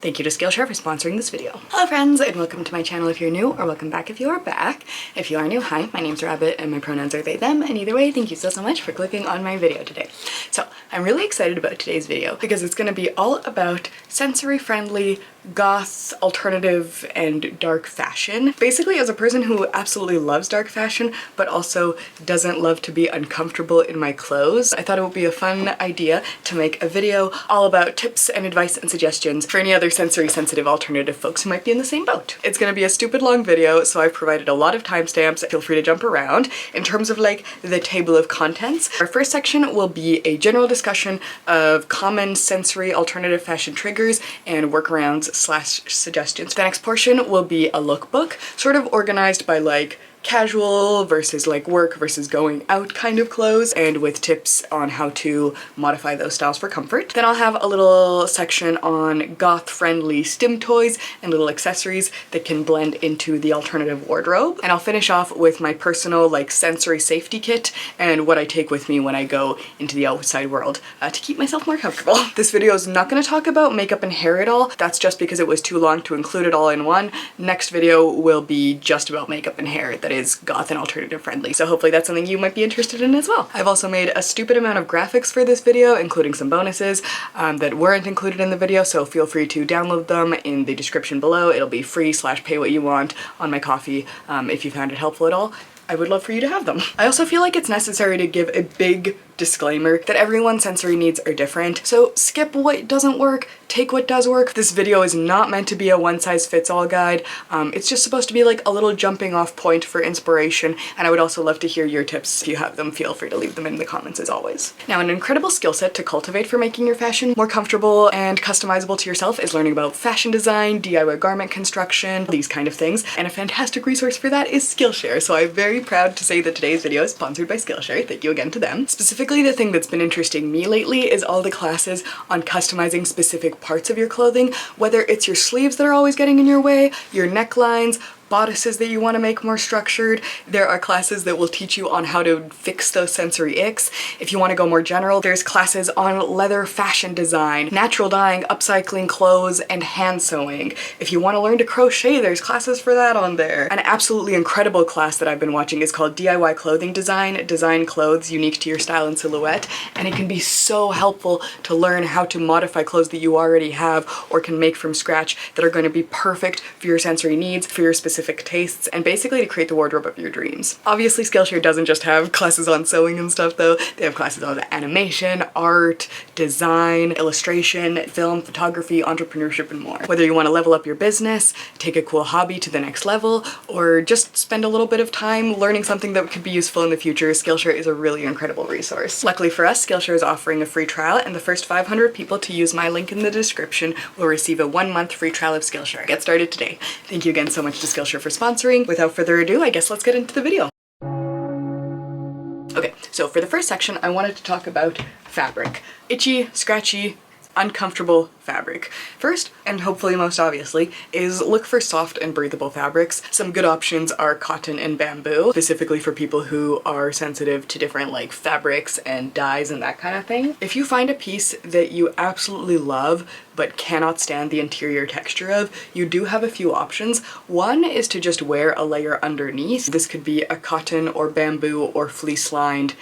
Thank you to Skillshare for sponsoring this video. Hello friends, and welcome to my channel if you're new, or welcome back if you are back. If you are new, hi, my name's Rabbit and my pronouns are they, them, and either way, thank you so much for clicking on my video today. So, I'm really excited about today's video because it's going to be all about sensory-friendly, goth, alternative, and dark fashion. Basically, as a person who absolutely loves dark fashion, but also doesn't love to be uncomfortable in my clothes, I thought it would be a fun idea to make a video all about tips and advice and suggestions for any other sensory sensitive alternative folks who might be in the same boat. It's gonna be a stupid long video, so I've provided a lot of timestamps. Feel free to jump around. In terms of like the table of contents, our first section will be a general discussion of common sensory alternative fashion triggers and workarounds / suggestions. The next portion will be a lookbook, sort of organized by like casual versus like work versus going out kind of clothes, and with tips on how to modify those styles for comfort. Then I'll have a little section on goth-friendly Stim toys and little accessories that can blend into the alternative wardrobe. And I'll finish off with my personal like sensory safety kit and what I take with me when I go into the outside world to keep myself more comfortable. This video is not going to talk about makeup and hair at all. That's just because it was too long to include it all in one. Next video will be just about makeup and hair that is goth and alternative friendly. So hopefully that's something you might be interested in as well. I've also made a stupid amount of graphics for this video, including some bonuses that weren't included in the video, so feel free to download them in the description below. It'll be free / pay what you want on my Ko-fi if you found it helpful at all. I would love for you to have them. I also feel like it's necessary to give a big disclaimer that everyone's sensory needs are different, so skip what doesn't work, take what does work. This video is not meant to be a one-size-fits-all guide. It's just supposed to be like a little jumping off point for inspiration, and I would also love to hear your tips. If you have them, feel free to leave them in the comments as always. Now, an incredible skill set to cultivate for making your fashion more comfortable and customizable to yourself is learning about fashion design, DIY garment construction, these kind of things, and a fantastic resource for that is Skillshare, so I'm very proud to say that today's video is sponsored by Skillshare. Thank you again to them. Specifically, the thing that's been interesting me lately is all the classes on customizing specific parts of your clothing, whether it's your sleeves that are always getting in your way, your necklines, bodices that you want to make more structured. There are classes that will teach you on how to fix those sensory icks. If you want to go more general, there's classes on leather fashion design, natural dyeing, upcycling clothes, and hand sewing. If you want to learn to crochet, there's classes for that on there. An absolutely incredible class that I've been watching is called DIY Clothing Design, Design Clothes Unique to Your Style and Silhouette, and it can be so helpful to learn how to modify clothes that you already have or can make from scratch that are going to be perfect for your sensory needs, for your specific tastes, and basically to create the wardrobe of your dreams. Obviously, Skillshare doesn't just have classes on sewing and stuff though. They have classes on animation, art, design, illustration, film, photography, entrepreneurship, and more. Whether you want to level up your business, take a cool hobby to the next level, or just spend a little bit of time learning something that could be useful in the future, Skillshare is a really incredible resource. Luckily for us, Skillshare is offering a free trial, and the first 500 people to use my link in the description will receive a 1-month free trial of Skillshare. Get started today. Thank you again so much to Skillshare for sponsoring. Without further ado, I guess let's get into the video. Okay, so for the first section, I wanted to talk about fabric. Itchy, scratchy, uncomfortable fabric. First, and hopefully most obviously, is look for soft and breathable fabrics. Some good options are cotton and bamboo, specifically for people who are sensitive to different like fabrics and dyes and that kind of thing. If you find a piece that you absolutely love but cannot stand the interior texture of, you do have a few options. One is to just wear a layer underneath. This could be a cotton or bamboo or fleece-lined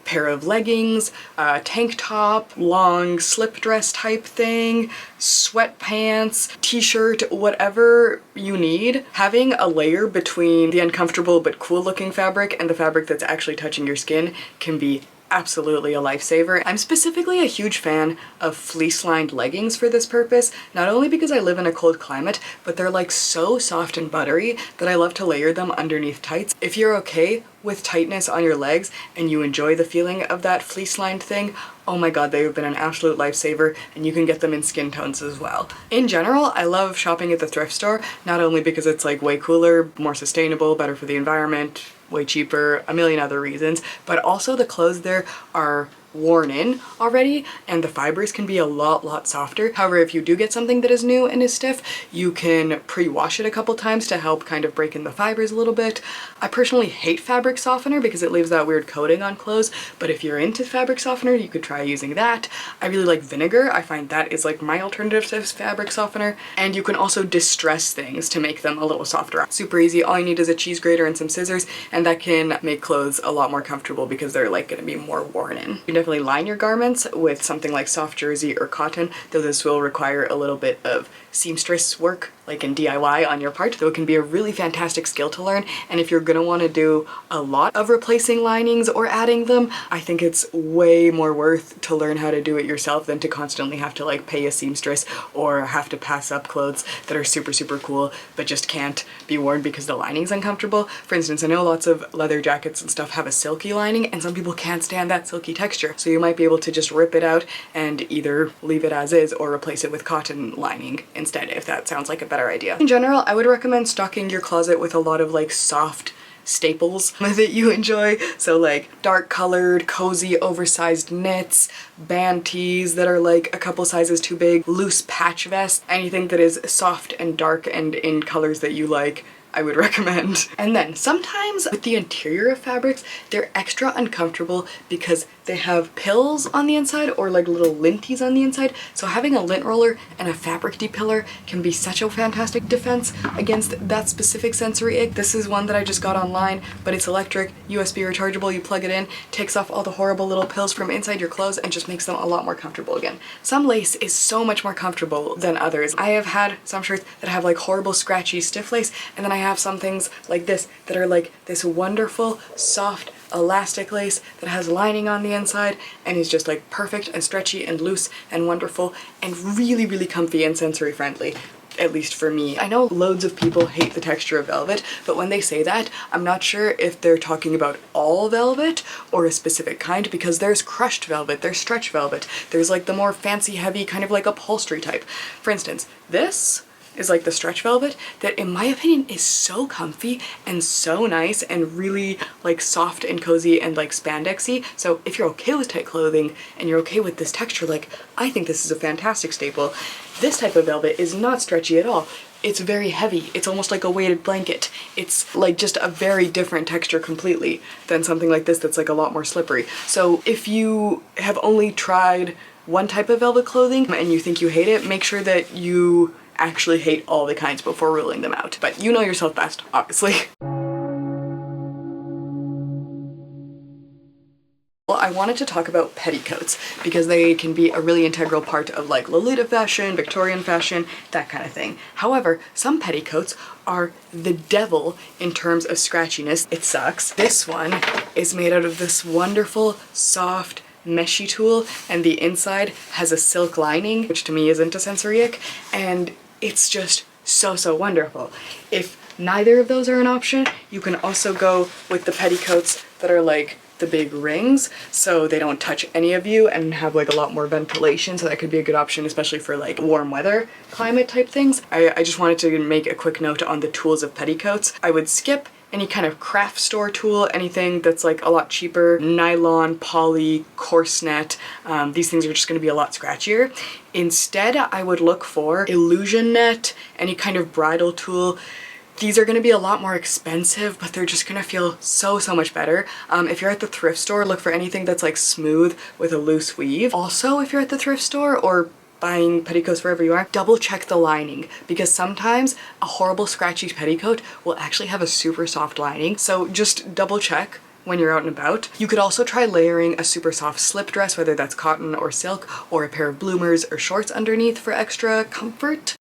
pair of leggings, a tank top, long slip dress type thing, sweatpants, t-shirt, whatever you need. Having a layer between the uncomfortable but cool looking fabric and the fabric that's actually touching your skin can be absolutely a lifesaver. I'm specifically a huge fan of fleece-lined leggings for this purpose, not only because I live in a cold climate, but they're like so soft and buttery that I love to layer them underneath tights. If you're okay with tightness on your legs and you enjoy the feeling of that fleece-lined thing, oh my god, they have been an absolute lifesaver, and you can get them in skin tones as well. In general, I love shopping at the thrift store, not only because it's like way cooler, more sustainable, better for the environment, way cheaper, a million other reasons, but also the clothes there are worn in already, and the fibers can be a lot softer. However, if you do get something that is new and is stiff, you can pre-wash it a couple times to help kind of break in the fibers a little bit. I personally hate fabric softener because it leaves that weird coating on clothes, but if you're into fabric softener, you could try using that. I really like vinegar. I find that is like my alternative to fabric softener, and you can also distress things to make them a little softer. Super easy. All you need is a cheese grater and some scissors, and that can make clothes a lot more comfortable because they're like going to be more worn in. You can definitely line your garments with something like soft jersey or cotton, though this will require a little bit of seamstress work, like in DIY on your part, though it can be a really fantastic skill to learn. And if you're gonna want to do a lot of replacing linings or adding them, I think it's way more worth to learn how to do it yourself than to constantly have to like pay a seamstress or have to pass up clothes that are super cool but just can't be worn because the lining's uncomfortable. For instance, I know lots of leather jackets and stuff have a silky lining, and some people can't stand that silky texture, so you might be able to just rip it out and either leave it as is or replace it with cotton lining instead, if that sounds like a better idea. In general, I would recommend stocking your closet with a lot of like soft staples that you enjoy. So like dark colored, cozy, oversized knits, band tees that are like a couple sizes too big, loose patch vests, anything that is soft and dark and in colors that you like, I would recommend. And then sometimes with the interior of fabrics, they're extra uncomfortable because they have pills on the inside or like little linties on the inside. So having a lint roller and a fabric depiller can be such a fantastic defense against that specific sensory ick. This is one that I just got online, but it's electric, USB rechargeable. You plug it in, takes off all the horrible little pills from inside your clothes and just makes them a lot more comfortable again. Some lace is so much more comfortable than others. I have had some shirts that have like horrible scratchy stiff lace, and then I have some things like this that are like this wonderful soft elastic lace that has lining on the inside and is just like perfect and stretchy and loose and wonderful and really comfy and sensory friendly. At least for me. I know loads of people hate the texture of velvet, but when they say that, I'm not sure if they're talking about all velvet or a specific kind, because there's crushed velvet, there's stretch velvet, there's like the more fancy heavy kind of like upholstery type. For instance, this is like the stretch velvet that in my opinion is so comfy and so nice and really like soft and cozy and like spandexy. So if you're okay with tight clothing and you're okay with this texture, like I think this is a fantastic staple. This type of velvet is not stretchy at all. It's very heavy. It's almost like a weighted blanket. It's like just a very different texture completely than something like this that's like a lot more slippery. So if you have only tried one type of velvet clothing and you think you hate it, make sure that you actually hate all the kinds before ruling them out. But you know yourself best, obviously. Well, I wanted to talk about petticoats because they can be a really integral part of like Lolita fashion, Victorian fashion, that kind of thing. However, some petticoats are the devil in terms of scratchiness. It sucks. This one is made out of this wonderful, soft, meshy tulle, and the inside has a silk lining, which to me isn't a sensory ick, and it's just so wonderful. If neither of those are an option, you can also go with the petticoats that are like the big rings, so they don't touch any of you and have like a lot more ventilation, so that could be a good option, especially for like warm weather climate type things. I just wanted to make a quick note on the tools of petticoats. I would skip any kind of craft store tool, anything that's like a lot cheaper, nylon, poly, coarse net. These things are just going to be a lot scratchier. Instead, I would look for illusion net, any kind of bridal tool. These are going to be a lot more expensive, but they're just going to feel so much better. If you're at the thrift store, look for anything that's like smooth with a loose weave. Also, if you're at the thrift store or buying petticoats wherever you are, double check the lining, because sometimes a horrible scratchy petticoat will actually have a super soft lining. So just double check when you're out and about. You could also try layering a super soft slip dress, whether that's cotton or silk, or a pair of bloomers or shorts underneath for extra comfort.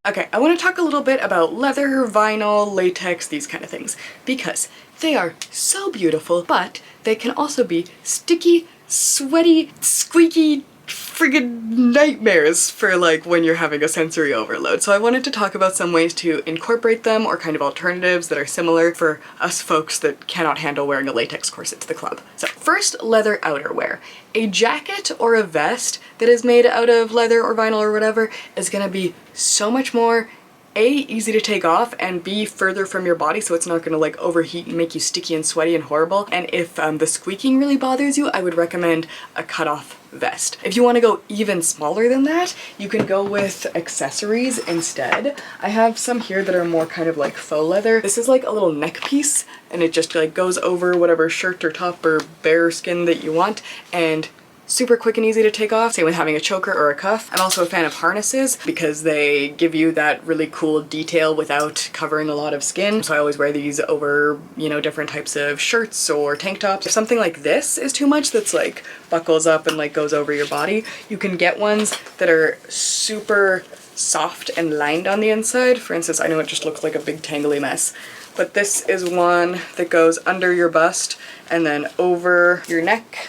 Okay, I want to talk a little bit about leather, vinyl, latex, these kind of things, because they are so beautiful, but they can also be sticky, sweaty, squeaky, friggin' nightmares for like when you're having a sensory overload. So I wanted to talk about some ways to incorporate them, or kind of alternatives that are similar for us folks that cannot handle wearing a latex corset to the club. So first, leather outerwear. A jacket or a vest that is made out of leather or vinyl or whatever is gonna be so much more A, easy to take off, and B, further from your body so it's not gonna like overheat and make you sticky and sweaty and horrible. And if the squeaking really bothers you, I would recommend a cutoff vest. If you want to go even smaller than that, you can go with accessories instead. I have some here that are more kind of like faux leather. This is like a little neck piece, and it just like goes over whatever shirt or top or bare skin that you want, and super quick and easy to take off. Same with having a choker or a cuff. I'm also a fan of harnesses because they give you that really cool detail without covering a lot of skin. So I always wear these over, you know, different types of shirts or tank tops. If something like this is too much, that's like buckles up and like goes over your body, you can get ones that are super soft and lined on the inside. For instance, I know it just looks like a big tangly mess, but this is one that goes under your bust and then over your neck,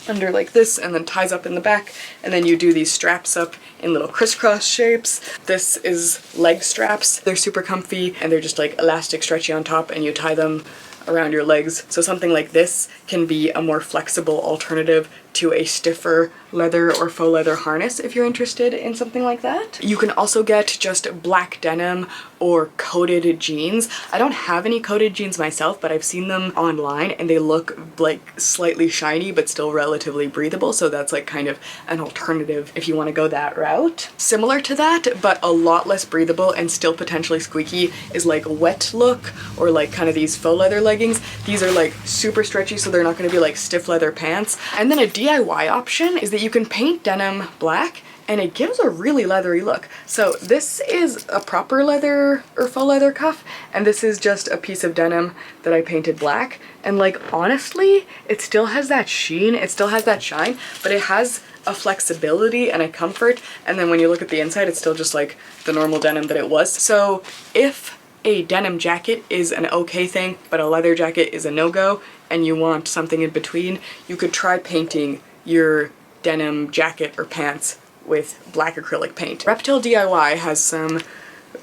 under like this, and then ties up in the back, and then you do these straps up in little crisscross shapes. This is leg straps. They're super comfy and they're just like elastic, stretchy on top, and you tie them around your legs. So something like this can be a more flexible alternative to a stiffer leather or faux leather harness if you're interested in something like that. You can also get just black denim or coated jeans. I don't have any coated jeans myself, but I've seen them online and they look like slightly shiny but still relatively breathable, so that's like kind of an alternative if you want to go that route. Similar to that, but a lot less breathable and still potentially squeaky, is like wet look, or like kind of these faux leather leggings. These are like super stretchy, so they're not going to be like stiff leather pants. And then a DIY option is that you can paint denim black and it gives a really leathery look. So this is a proper leather or faux leather cuff, and this is just a piece of denim that I painted black. And like honestly, it still has that sheen, it still has that shine, but it has a flexibility and a comfort. And then when you look at the inside, it's still just like the normal denim that it was. So if a denim jacket is an okay thing, but a leather jacket is a no-go, and you want something in between, you could try painting your denim jacket or pants with black acrylic paint. Reptile DIY has some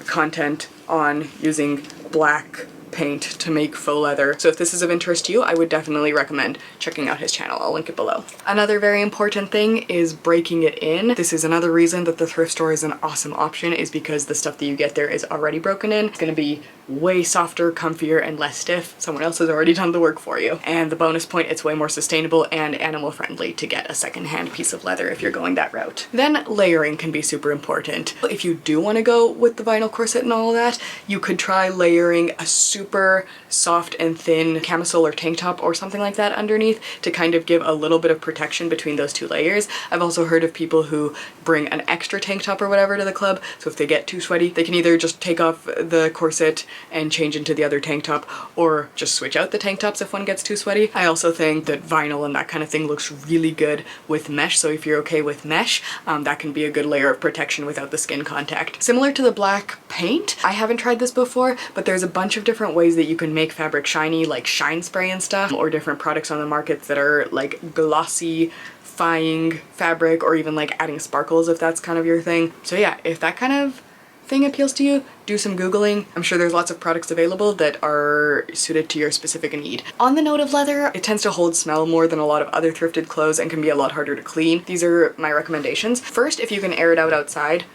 content on using black paint to make faux leather. So if this is of interest to you, I would definitely recommend checking out his channel. I'll link it below. Another very important thing is breaking it in. This is another reason that the thrift store is an awesome option, is because the stuff that you get there is already broken in. It's gonna be way softer, comfier, and less stiff. Someone else has already done the work for you. And the bonus point, it's way more sustainable and animal friendly to get a secondhand piece of leather if you're going that route. Then layering can be super important. If you do want to go with the vinyl corset and all of that, you could try layering a super soft and thin camisole or tank top or something like that underneath to kind of give a little bit of protection between those two layers. I've also heard of people who bring an extra tank top or whatever to the club, so if they get too sweaty, they can either just take off the corset and change into the other tank top, or just switch out the tank tops if one gets too sweaty. I also think that vinyl and that kind of thing looks really good with mesh, so if you're okay with mesh, that can be a good layer of protection without the skin contact. Similar to the black paint, I haven't tried this before, but there's a bunch of different ways that you can make fabric shiny, like shine spray and stuff, or different products on the market that are like glossy fying fabric, or even like adding sparkles if that's kind of your thing. So yeah, if that kind of thing appeals to you, do some Googling. I'm sure there's lots of products available that are suited to your specific need. On the note of leather, it tends to hold smell more than a lot of other thrifted clothes and can be a lot harder to clean. These are my recommendations. First, if you can air it out outside,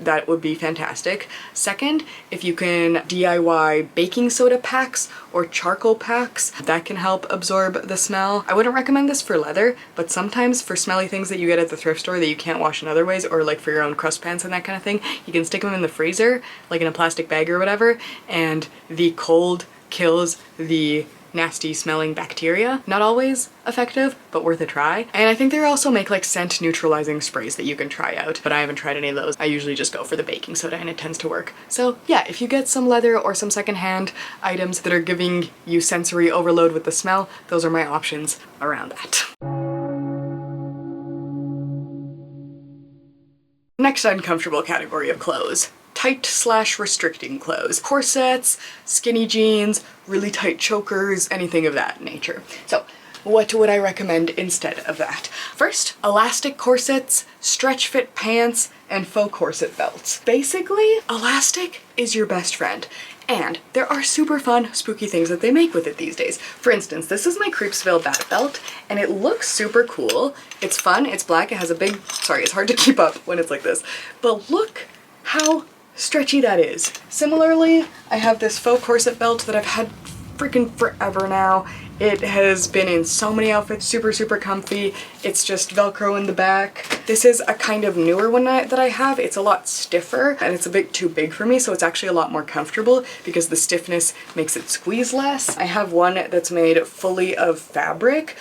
that would be fantastic. Second, if you can DIY baking soda packs or charcoal packs, that can help absorb the smell. I wouldn't recommend this for leather, but sometimes for smelly things that you get at the thrift store that you can't wash in other ways, or like for your own crust pants and that kind of thing, you can stick them in the freezer, like in a plastic bag or whatever, and the cold kills the nasty smelling bacteria. Not always effective, but worth a try. And I think they also make like scent neutralizing sprays that you can try out, but I haven't tried any of those. I usually just go for the baking soda and it tends to work. So yeah, if you get some leather or some secondhand items that are giving you sensory overload with the smell, those are my options around that. Next uncomfortable category of clothes: tight/restricting clothes. Corsets, skinny jeans, really tight chokers, anything of that nature. So what would I recommend instead of that? First, elastic corsets, stretch fit pants, and faux corset belts. Basically, elastic is your best friend. And there are super fun, spooky things that they make with it these days. For instance, this is my Creepsville bat belt, and it looks super cool. It's fun, it's black, it has a big, sorry, it's hard to keep up when it's like this, but look how stretchy that is. Similarly, I have this faux corset belt that I've had freaking forever now. It has been in so many outfits, super, super comfy. It's just Velcro in the back. This is a kind of newer one that I have. It's a lot stiffer and it's a bit too big for me, so it's actually a lot more comfortable because the stiffness makes it squeeze less. I have one that's made fully of fabric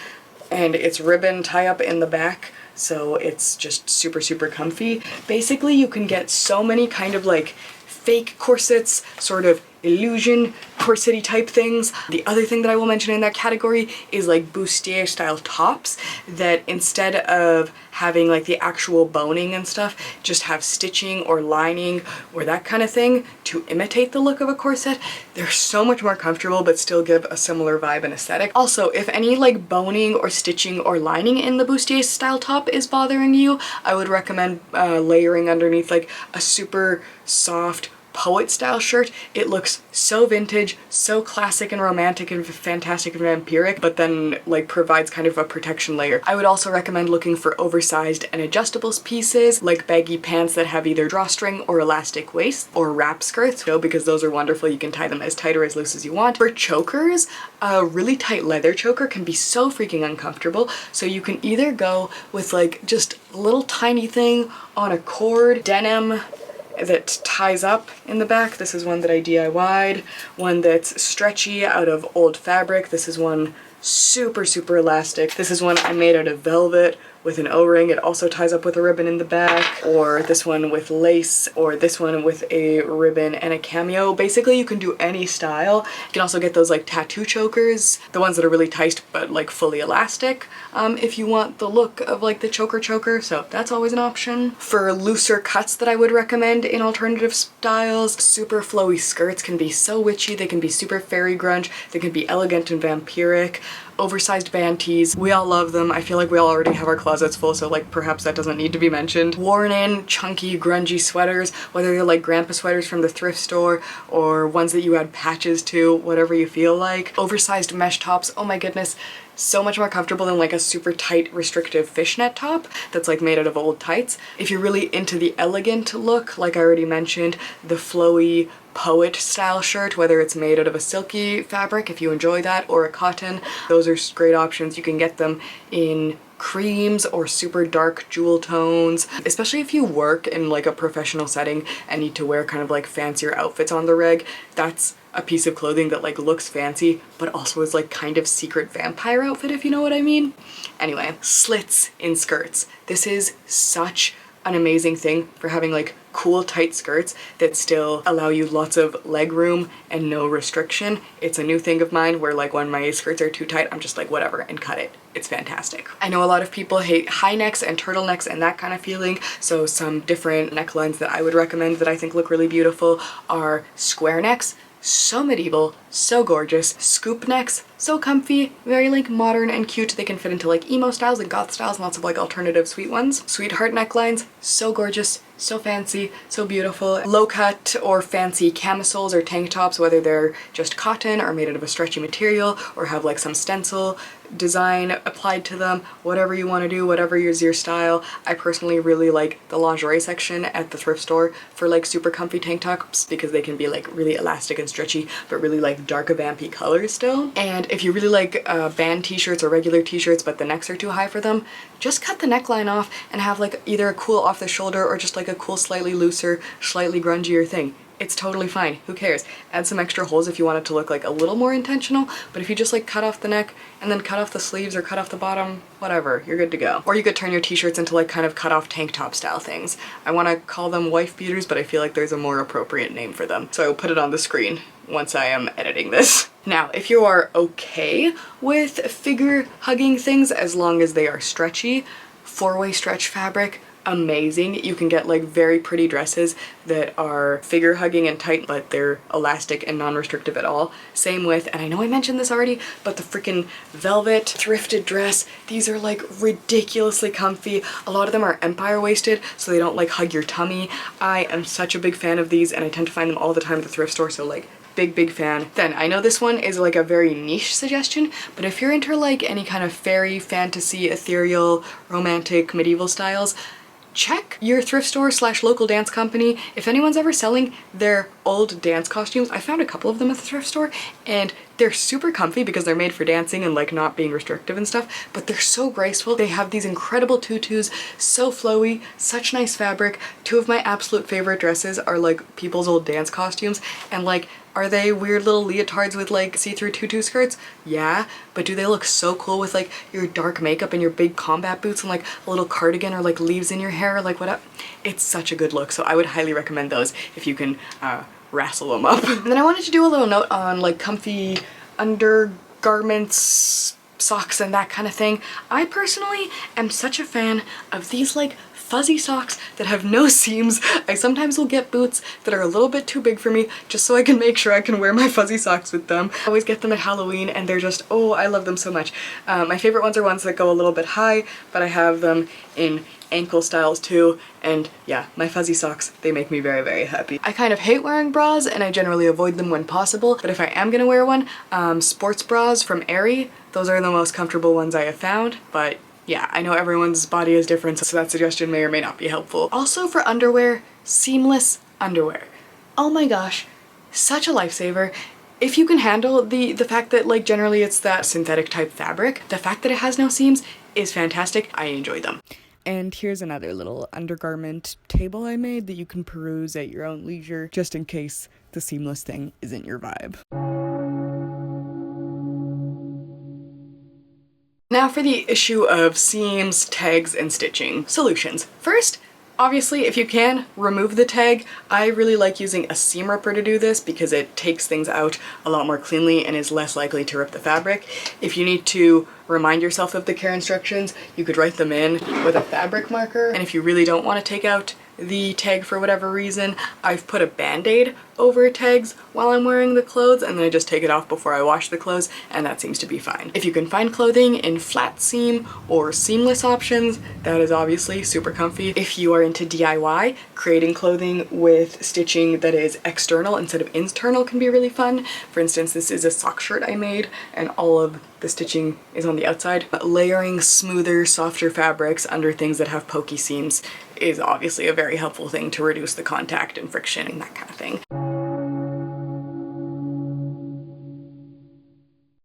and it's ribbon tie up in the back, so it's just super, super comfy. Basically, you can get so many kind of like fake corsets, sort of illusion corset-y type things. The other thing that I will mention in that category is like bustier style tops that instead of having like the actual boning and stuff, just have stitching or lining or that kind of thing to imitate the look of a corset. They're so much more comfortable but still give a similar vibe and aesthetic. Also, if any like boning or stitching or lining in the bustier style top is bothering you, I would recommend layering underneath like a super soft poet style shirt. It looks so vintage, so classic and romantic and fantastic and vampiric, but then like provides kind of a protection layer. I would also recommend looking for oversized and adjustable pieces like baggy pants that have either drawstring or elastic waist or wrap skirts, because those are wonderful. You can tie them as tight or as loose as you want. For chokers, a really tight leather choker can be so freaking uncomfortable, so you can either go with like just a little tiny thing on a cord, denim that ties up in the back. This is one that I DIY'd. One that's stretchy out of old fabric. This is one super, super elastic. This is one I made out of velvet with an O-ring. It also ties up with a ribbon in the back. Or this one with lace, or this one with a ribbon and a cameo. Basically, you can do any style. You can also get those like tattoo chokers, the ones that are really tight but like fully elastic, if you want the look of like the choker, so that's always an option. For looser cuts that I would recommend in alternative styles, super flowy skirts can be so witchy. They can be super fairy grunge. They can be elegant and vampiric. Oversized band tees, we all love them. I feel like we all already have our closets full, so like perhaps that doesn't need to be mentioned. Worn in, chunky, grungy sweaters, whether they're like grandpa sweaters from the thrift store or ones that you add patches to, whatever you feel like. Oversized mesh tops, oh my goodness, so much more comfortable than like a super tight restrictive fishnet top that's like made out of old tights. If you're really into the elegant look, like I already mentioned, the flowy poet style shirt, whether it's made out of a silky fabric, if you enjoy that, or a cotton, those are great options. You can get them in creams or super dark jewel tones, especially if you work in like a professional setting and need to wear kind of like fancier outfits on the reg. That's a piece of clothing that like looks fancy but also is like kind of secret vampire outfit, if you know what I mean. Anyway, slits in skirts. This is such an amazing thing for having like cool tight skirts that still allow you lots of leg room and no restriction. It's a new thing of mine where like when my skirts are too tight, I'm just like whatever and cut it. It's fantastic. I know a lot of people hate high necks and turtlenecks and that kind of feeling, so some different necklines that I would recommend that I think look really beautiful are square necks. So medieval, so gorgeous. Scoop necks, so comfy, very like modern and cute. They can fit into like emo styles and goth styles and lots of like alternative sweet ones. Sweetheart necklines, so gorgeous, so fancy, so beautiful. Low cut or fancy camisoles or tank tops, whether they're just cotton or made out of a stretchy material or have like some stencil design applied to them, whatever you want to do, whatever is your style. I personally really like the lingerie section at the thrift store for like super comfy tank tops because they can be like really elastic and stretchy but really like dark vampy colors still. And if you really like band t-shirts or regular t-shirts but the necks are too high for them, just cut the neckline off and have like either a cool off the shoulder or just like a cool slightly looser, slightly grungier thing. It's totally fine. Who cares? Add some extra holes if you want it to look like a little more intentional, but if you just like cut off the neck and then cut off the sleeves or cut off the bottom, whatever, you're good to go. Or you could turn your t-shirts into like kind of cut off tank top style things. I want to call them wife beaters, but I feel like there's a more appropriate name for them, so I will put it on the screen once I am editing this. Now, if you are okay with figure hugging things as long as they are stretchy, 4-way stretch fabric, amazing. You can get like very pretty dresses that are figure hugging and tight but they're elastic and non-restrictive at all. Same with, and I know I mentioned this already, but the freaking velvet thrifted dress, these are like ridiculously comfy. A lot of them are empire waisted so they don't like hug your tummy. I am such a big fan of these and I tend to find them all the time at the thrift store, so like big fan. Then I know this one is like a very niche suggestion, but if you're into like any kind of fairy, fantasy, ethereal, romantic, medieval styles, check your thrift store slash local dance company. If anyone's ever selling their old dance costumes, I found a couple of them at the thrift store and they're super comfy because they're made for dancing and like not being restrictive and stuff, but they're so graceful. They have these incredible tutus, so flowy, such nice fabric. Two of my absolute favorite dresses are like people's old dance costumes, and like, are they weird little leotards with like see-through tutu skirts? Yeah, but do they look so cool with like your dark makeup and your big combat boots and like a little cardigan or like leaves in your hair or like whatever? It's such a good look, so I would highly recommend those if you can wrestle them up. And then I wanted to do a little note on like comfy undergarments, socks and that kind of thing. I personally am such a fan of these like fuzzy socks that have no seams. I sometimes will get boots that are a little bit too big for me just so I can make sure I can wear my fuzzy socks with them. I always get them at Halloween and they're just, oh, I love them so much. My favorite ones are ones that go a little bit high, but I have them in ankle styles too, and yeah, my fuzzy socks, they make me very, very happy. I kind of hate wearing bras and I generally avoid them when possible, but if I am gonna wear one, sports bras from Aerie, those are the most comfortable ones I have found, but yeah, I know everyone's body is different, so that suggestion may or may not be helpful. Also for underwear, seamless underwear. Oh my gosh, such a lifesaver. If you can handle the fact that like generally it's that synthetic type fabric, the fact that it has no seams is fantastic. I enjoy them. And here's another little undergarment table I made that you can peruse at your own leisure, just in case the seamless thing isn't your vibe. Now for the issue of seams, tags, and stitching. Solutions. First, obviously, if you can, remove the tag. I really like using a seam ripper to do this because it takes things out a lot more cleanly and is less likely to rip the fabric. If you need to remind yourself of the care instructions, you could write them in with a fabric marker. And if you really don't want to take out the tag for whatever reason, I've put a band-aid over tags while I'm wearing the clothes, and then I just take it off before I wash the clothes, and that seems to be fine. If you can find clothing in flat seam or seamless options, that is obviously super comfy. If you are into DIY, creating clothing with stitching that is external instead of internal can be really fun. For instance, this is a sock shirt I made, and all of the stitching is on the outside. But layering smoother, softer fabrics under things that have pokey seams is obviously a very helpful thing to reduce the contact and friction and that kind of thing.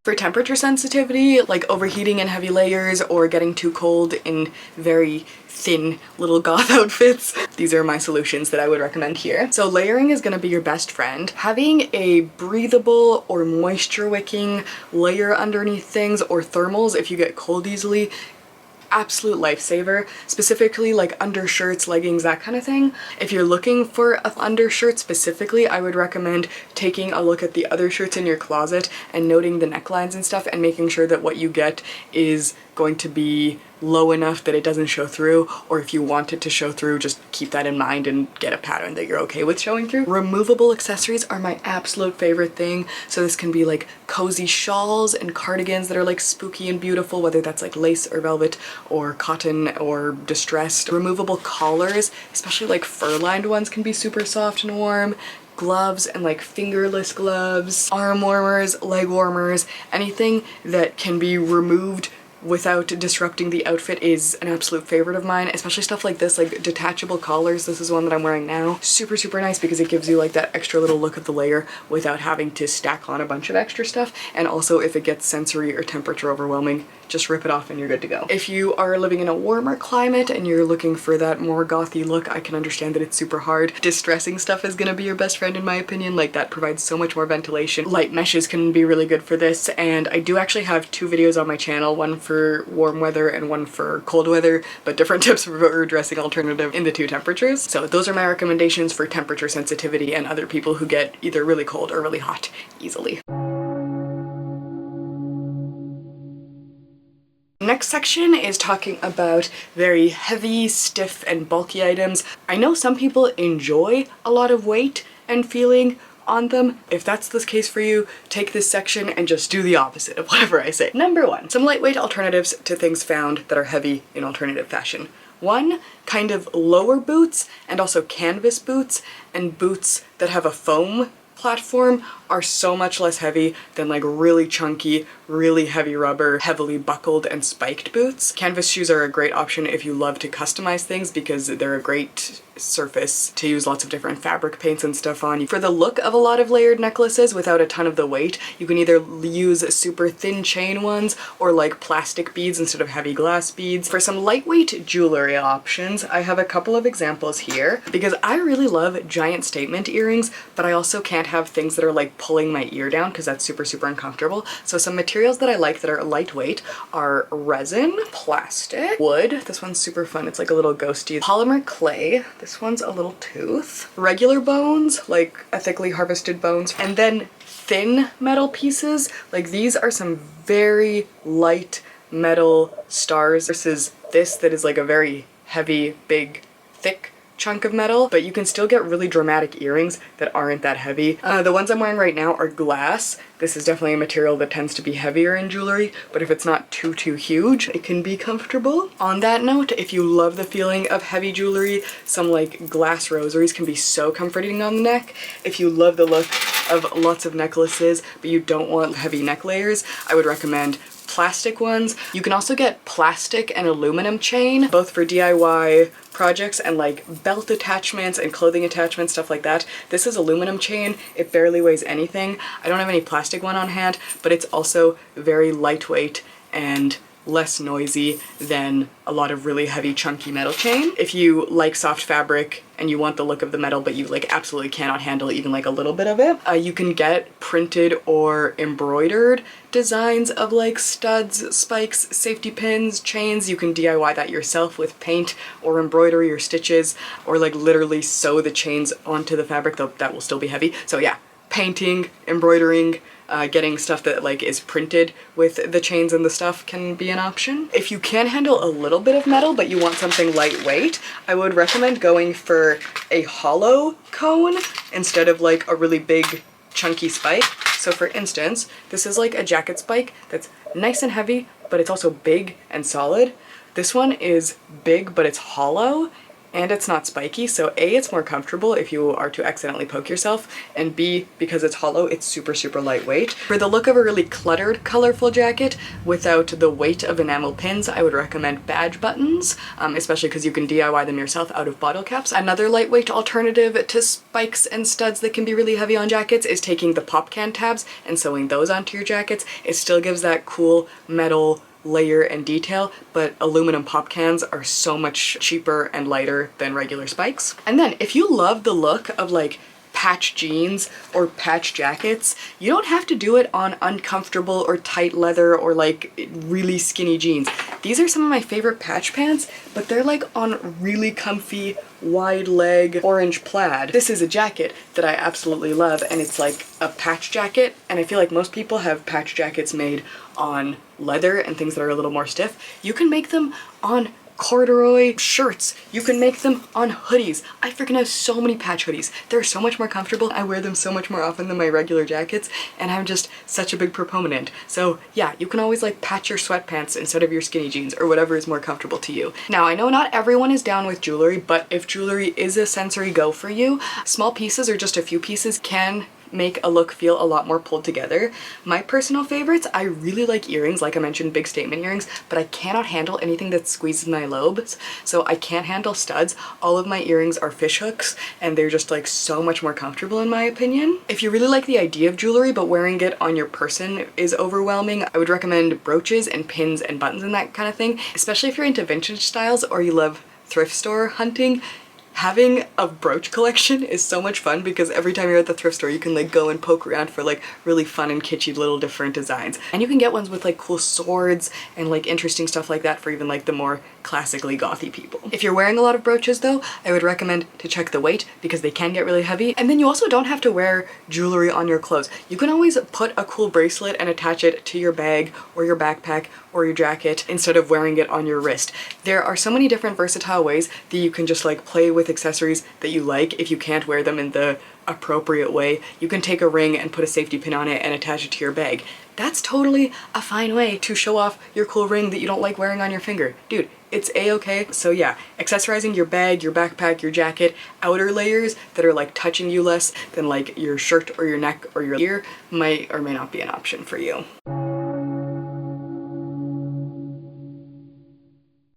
For temperature sensitivity, like overheating in heavy layers or getting too cold in very thin little goth outfits, these are my solutions that I would recommend here. So layering is going to be your best friend. Having a breathable or moisture wicking layer underneath things or thermals if you get cold easily, absolute lifesaver, specifically like undershirts, leggings, that kind of thing. If you're looking for an undershirt specifically, I would recommend taking a look at the other shirts in your closet and noting the necklines and stuff and making sure that what you get is going to be low enough that it doesn't show through, or if you want it to show through, just keep that in mind and get a pattern that you're okay with showing through. Removable accessories are my absolute favorite thing. So this can be like cozy shawls and cardigans that are like spooky and beautiful, whether that's like lace or velvet or cotton or distressed. Removable collars, especially like fur-lined ones, can be super soft and warm. Gloves and like fingerless gloves, arm warmers, leg warmers, anything that can be removed without disrupting the outfit is an absolute favorite of mine, especially stuff like this, like detachable collars. This is one that I'm wearing now. Super, super nice because it gives you like that extra little look of the layer without having to stack on a bunch of extra stuff. And also if it gets sensory or temperature overwhelming, just rip it off and you're good to go. If you are living in a warmer climate and you're looking for that more gothy look, I can understand that it's super hard. Distressing stuff is gonna be your best friend in my opinion. Like that provides so much more ventilation. Light meshes can be really good for this, and I do actually have two videos on my channel, one for warm weather and one for cold weather, but different tips for dressing alternative in the two temperatures. So those are my recommendations for temperature sensitivity and other people who get either really cold or really hot easily. Next section is talking about very heavy, stiff, and bulky items. I know some people enjoy a lot of weight and feeling on them. If that's the case for you, take this section and just do the opposite of whatever I say. Number one, some lightweight alternatives to things found that are heavy in alternative fashion. One, kind of lower boots and also canvas boots and boots that have a foam platform are so much less heavy than like really chunky, really heavy rubber, heavily buckled and spiked boots. Canvas shoes are a great option if you love to customize things because they're a great surface to use lots of different fabric paints and stuff on. For the look of a lot of layered necklaces without a ton of the weight, you can either use super thin chain ones or like plastic beads instead of heavy glass beads. For some lightweight jewelry options, I have a couple of examples here because I really love giant statement earrings, but I also can't have things that are like pulling my ear down because that's super uncomfortable. So some materials that I like that are lightweight are resin, plastic, wood, this one's super fun, it's like a little ghosty, polymer clay, this one's a little tooth, regular bones, like ethically harvested bones, and then thin metal pieces. Like these are some very light metal stars versus this that is like a very heavy, big, thick chunk of metal, but you can still get really dramatic earrings that aren't that heavy. The ones I'm wearing right now are glass. This is definitely a material that tends to be heavier in jewelry, but if it's not too huge, it can be comfortable. On that note, if you love the feeling of heavy jewelry, some like glass rosaries can be so comforting on the neck. If you love the look of lots of necklaces, but you don't want heavy neck layers, I would recommend plastic ones. You can also get plastic and aluminum chain, both for DIY projects and like belt attachments and clothing attachments, stuff like that. This is aluminum chain. It barely weighs anything. I don't have any plastic one on hand, but it's also very lightweight and less noisy than a lot of really heavy chunky metal chain. If you like soft fabric and you want the look of the metal but you like absolutely cannot handle even like a little bit of it, you can get printed or embroidered designs of like studs, spikes, safety pins, chains. You can DIY that yourself with paint or embroidery or stitches, or like literally sew the chains onto the fabric, though that will still be heavy. So yeah, painting, embroidering, getting stuff that like is printed with the chains and the stuff can be an option. If you can handle a little bit of metal but you want something lightweight, I would recommend going for a hollow cone instead of like a really big chunky spike. So for instance, this is like a jacket spike that's nice and heavy, but it's also big and solid. This one is big, but it's hollow and it's not spiky, so A, it's more comfortable if you are to accidentally poke yourself, and B, because it's hollow, it's super lightweight. For the look of a really cluttered, colorful jacket without the weight of enamel pins, I would recommend badge buttons, especially because you can DIY them yourself out of bottle caps. Another lightweight alternative to spikes and studs that can be really heavy on jackets is taking the pop can tabs and sewing those onto your jackets. It still gives that cool metal layer and detail, but aluminum pop cans are so much cheaper and lighter than regular spikes. And then if you love the look of like patch jeans or patch jackets, you don't have to do it on uncomfortable or tight leather or like really skinny jeans. These are some of my favorite patch pants, but they're like on really comfy wide leg orange plaid. This is a jacket that I absolutely love, and it's like a patch jacket, and I feel like most people have patch jackets made on leather and things that are a little more stiff. You can make them on corduroy shirts. You can make them on hoodies. I freaking have so many patch hoodies. They're so much more comfortable. I wear them so much more often than my regular jackets, and I'm just such a big proponent. So yeah, you can always like patch your sweatpants instead of your skinny jeans or whatever is more comfortable to you. Now, I know not everyone is down with jewelry, but if jewelry is a sensory go for you, small pieces or just a few pieces can make a look feel a lot more pulled together. My personal favorites, I really like earrings, like I mentioned, big statement earrings, but I cannot handle anything that squeezes my lobes, so I can't handle studs. All of my earrings are fish hooks, and they're just like so much more comfortable in my opinion. If you really like the idea of jewelry, but wearing it on your person is overwhelming, I would recommend brooches and pins and buttons and that kind of thing, especially if you're into vintage styles or you love thrift store hunting. Having a brooch collection is so much fun because every time you're at the thrift store you can like go and poke around for like really fun and kitschy little different designs. And you can get ones with like cool swords and like interesting stuff like that for even like the more classically gothy people. If you're wearing a lot of brooches though, I would recommend to check the weight because they can get really heavy. And then you also don't have to wear jewelry on your clothes. You can always put a cool bracelet and attach it to your bag or your backpack or your jacket instead of wearing it on your wrist. There are so many different versatile ways that you can just like play with accessories that you like. If you can't wear them in the appropriate way, you can take a ring and put a safety pin on it and attach it to your bag. That's totally a fine way to show off your cool ring that you don't like wearing on your finger. Dude, it's a-okay. So yeah, accessorizing your bag, your backpack, your jacket, outer layers that are like touching you less than like your shirt or your neck or your ear might or may not be an option for you.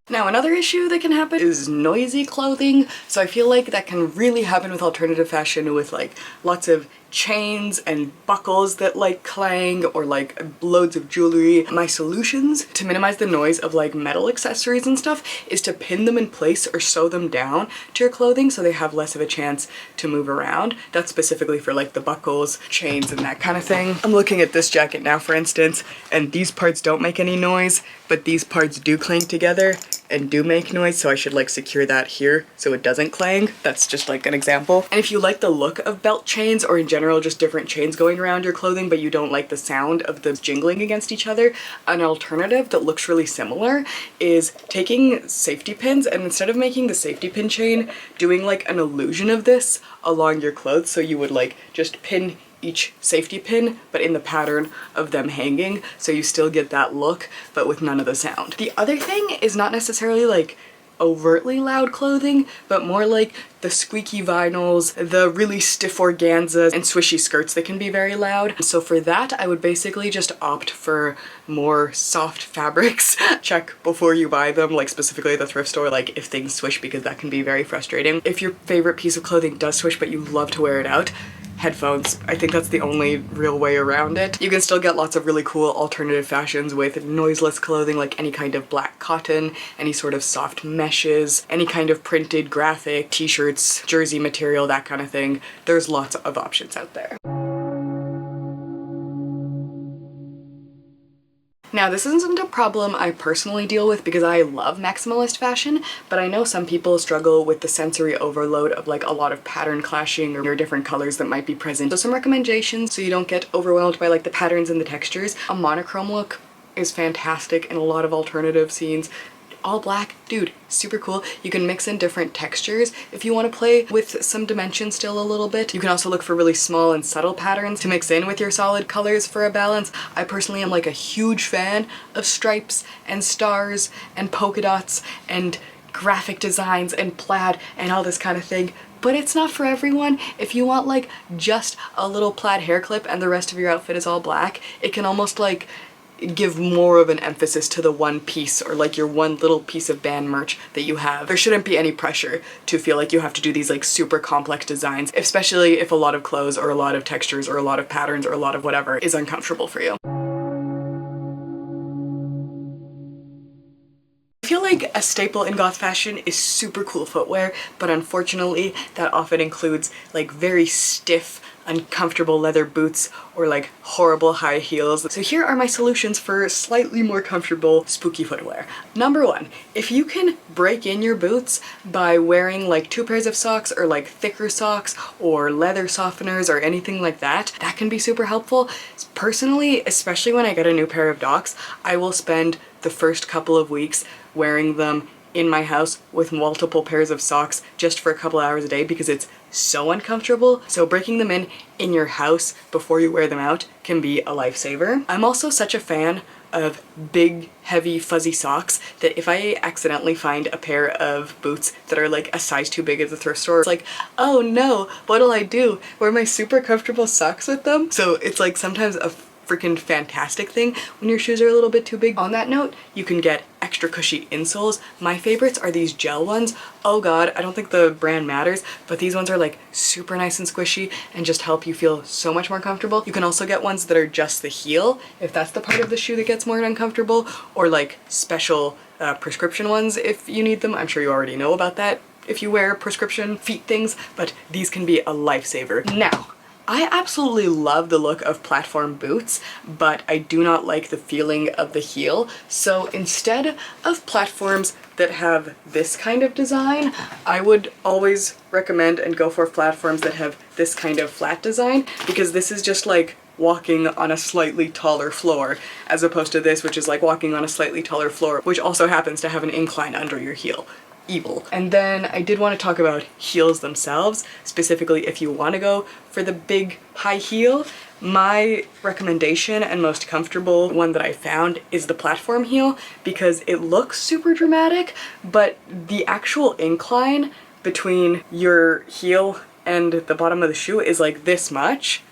Now, another issue that can happen is noisy clothing. So I feel like that can really happen with alternative fashion, with like lots of chains and buckles that like clang, or like loads of jewelry. My solutions to minimize the noise of like metal accessories and stuff is to pin them in place or sew them down to your clothing so they have less of a chance to move around. That's specifically for like the buckles, chains, and that kind of thing. I'm looking at this jacket now, for instance, and these parts don't make any noise, but these parts do clang together and do make noise, so I should like secure that here so it doesn't clang. That's just like an example. And if you like the look of belt chains, or in general just different chains going around your clothing, but you don't like the sound of them jingling against each other, an alternative that looks really similar is taking safety pins, and instead of making the safety pin chain, doing like an illusion of this along your clothes. So you would like just pin each safety pin, but in the pattern of them hanging, so you still get that look, but with none of the sound. The other thing is not necessarily like overtly loud clothing, but more like the squeaky vinyls, the really stiff organzas, and swishy skirts that can be very loud. So for that, I would basically just opt for more soft fabrics. Check before you buy them, like specifically at the thrift store, like if things swish, because that can be very frustrating. If your favorite piece of clothing does swish but you love to wear it out, headphones. I think that's the only real way around it. You can still get lots of really cool alternative fashions with noiseless clothing, like any kind of black cotton, any sort of soft meshes, any kind of printed graphic, t-shirts, jersey material, that kind of thing. There's lots of options out there. Now, this isn't a problem I personally deal with because I love maximalist fashion, but I know some people struggle with the sensory overload of like a lot of pattern clashing or different colors that might be present. So some recommendations so you don't get overwhelmed by like the patterns and the textures. A monochrome look is fantastic in a lot of alternative scenes. All black, dude, super cool. You can mix in different textures if you want to play with some dimension still a little bit. You can also look for really small and subtle patterns to mix in with your solid colors for a balance. I personally am like a huge fan of stripes and stars and polka dots and graphic designs and plaid and all this kind of thing, but it's not for everyone. If you want like just a little plaid hair clip and the rest of your outfit is all black, it can almost like give more of an emphasis to the one piece, or like your one little piece of band merch that you have. There shouldn't be any pressure to feel like you have to do these like super complex designs, especially if a lot of clothes or a lot of textures or a lot of patterns or a lot of whatever is uncomfortable for you. I feel like a staple in goth fashion is super cool footwear, but unfortunately that often includes like very stiff, uncomfortable leather boots or like horrible high heels. So here are my solutions for slightly more comfortable spooky footwear. Number one, if you can break in your boots by wearing like 2 pairs of socks or like thicker socks or leather softeners or anything like that, that can be super helpful. Personally, especially when I get a new pair of Docs, I will spend the first couple of weeks wearing them in my house with multiple pairs of socks just for a couple hours a day because it's so uncomfortable. So breaking them in your house before you wear them out can be a lifesaver. I'm also such a fan of big, heavy, fuzzy socks that if I accidentally find a pair of boots that are like a size too big at the thrift store, it's like, oh no, what'll I do? Wear my super comfortable socks with them? So it's like sometimes a freaking fantastic thing when your shoes are a little bit too big. On that note, you can get extra cushy insoles. My favorites are these gel ones. Oh god, I don't think the brand matters, but these ones are like super nice and squishy and just help you feel so much more comfortable. You can also get ones that are just the heel, if that's the part of the shoe that gets more uncomfortable, or like special prescription ones if you need them. I'm sure you already know about that if you wear prescription feet things, but these can be a lifesaver. Now, I absolutely love the look of platform boots, but I do not like the feeling of the heel. So instead of platforms that have this kind of design, I would always recommend and go for platforms that have this kind of flat design, because this is just like walking on a slightly taller floor, as opposed to this, which is like walking on a slightly taller floor, which also happens to have an incline under your heel. Evil. And then I did want to talk about heels themselves, specifically if you want to go for the big high heel. My recommendation and most comfortable one that I found is the platform heel, because it looks super dramatic, but the actual incline between your heel and the bottom of the shoe is like this much,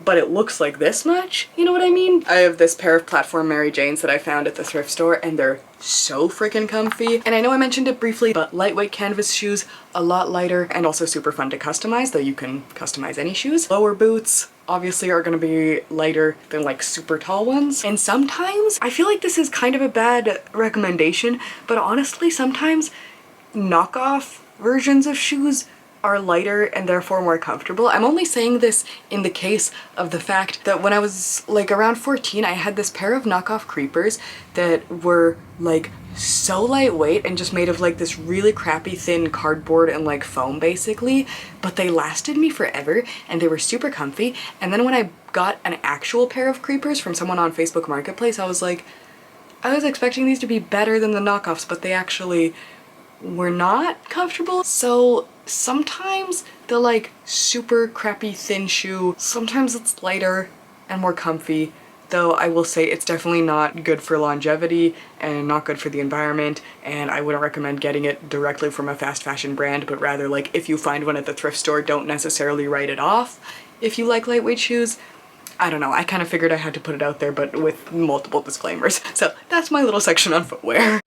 but it looks like this much, you know what I mean? I have this pair of platform Mary Janes that I found at the thrift store, and they're so freaking comfy. And I know I mentioned it briefly, but lightweight canvas shoes, a lot lighter, and also super fun to customize, though you can customize any shoes. Lower boots obviously are gonna be lighter than like super tall ones. And sometimes, I feel like this is kind of a bad recommendation, but honestly, sometimes knockoff versions of shoes are lighter and therefore more comfortable. I'm only saying this in the case of the fact that when I was like around 14, I had this pair of knockoff creepers that were like so lightweight and just made of like this really crappy thin cardboard and like foam basically, but they lasted me forever and they were super comfy. And then when I got an actual pair of creepers from someone on Facebook Marketplace, I was like, I was expecting these to be better than the knockoffs, but they actually were not comfortable. So sometimes the like super crappy thin shoe, sometimes it's lighter and more comfy, though I will say it's definitely not good for longevity and not good for the environment, and I wouldn't recommend getting it directly from a fast fashion brand, but rather like if you find one at the thrift store, don't necessarily write it off if you like lightweight shoes. I don't know, I kind of figured I had to put it out there, but with multiple disclaimers. So that's my little section on footwear.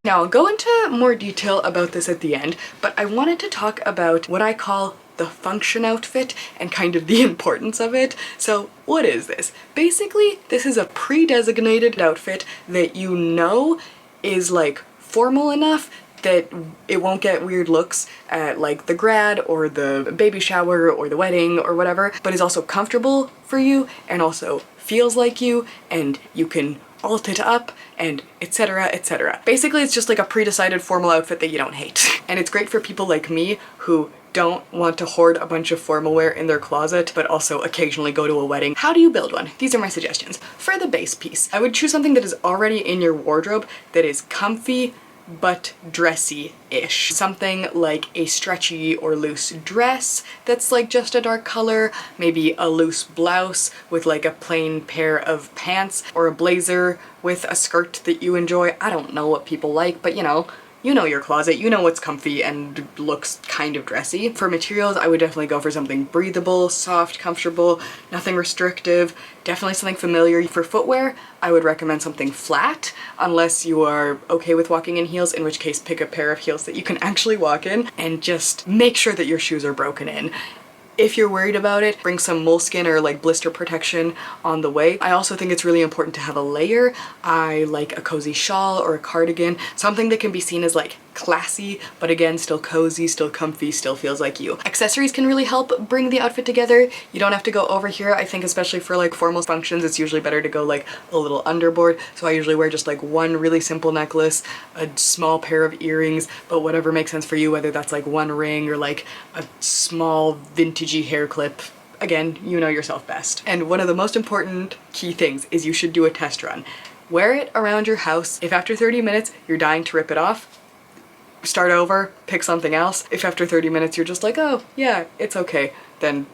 Now I'll go into more detail about this at the end, but I wanted to talk about what I call the function outfit and kind of the importance of it. So what is this? Basically, this is a pre-designated outfit that you know is like formal enough that it won't get weird looks at like the grad or the baby shower or the wedding or whatever, but is also comfortable for you and also feels like you, and you can alt it up and etc, etc. Basically, it's just like a pre-decided formal outfit that you don't hate. And it's great for people like me who don't want to hoard a bunch of formal wear in their closet, but also occasionally go to a wedding. How do you build one? These are my suggestions. For the base piece, I would choose something that is already in your wardrobe that is comfy but dressy-ish. Something like a stretchy or loose dress that's like just a dark color, maybe a loose blouse with like a plain pair of pants, or a blazer with a skirt that you enjoy. I don't know what people like, but you know your closet, you know what's comfy and looks kind of dressy. For materials, I would definitely go for something breathable, soft, comfortable, nothing restrictive, definitely something familiar. For footwear, I would recommend something flat, unless you are okay with walking in heels, in which case pick a pair of heels that you can actually walk in, and just make sure that your shoes are broken in. If you're worried about it, bring some moleskin or like blister protection on the way. I also think it's really important to have a layer. I like a cozy shawl or a cardigan, something that can be seen as like classy, but again, still cozy, still comfy, still feels like you. Accessories can really help bring the outfit together. You don't have to go over here. I think especially for like formal functions, it's usually better to go like a little underboard. So I usually wear just like one really simple necklace, a small pair of earrings, but whatever makes sense for you, whether that's like one ring or like a small vintagey hair clip. Again, you know yourself best. And one of the most important key things is you should do a test run. Wear it around your house. If after 30 minutes you're dying to rip it off, start over, pick something else. If after 30 minutes you're just like, oh yeah, it's okay, then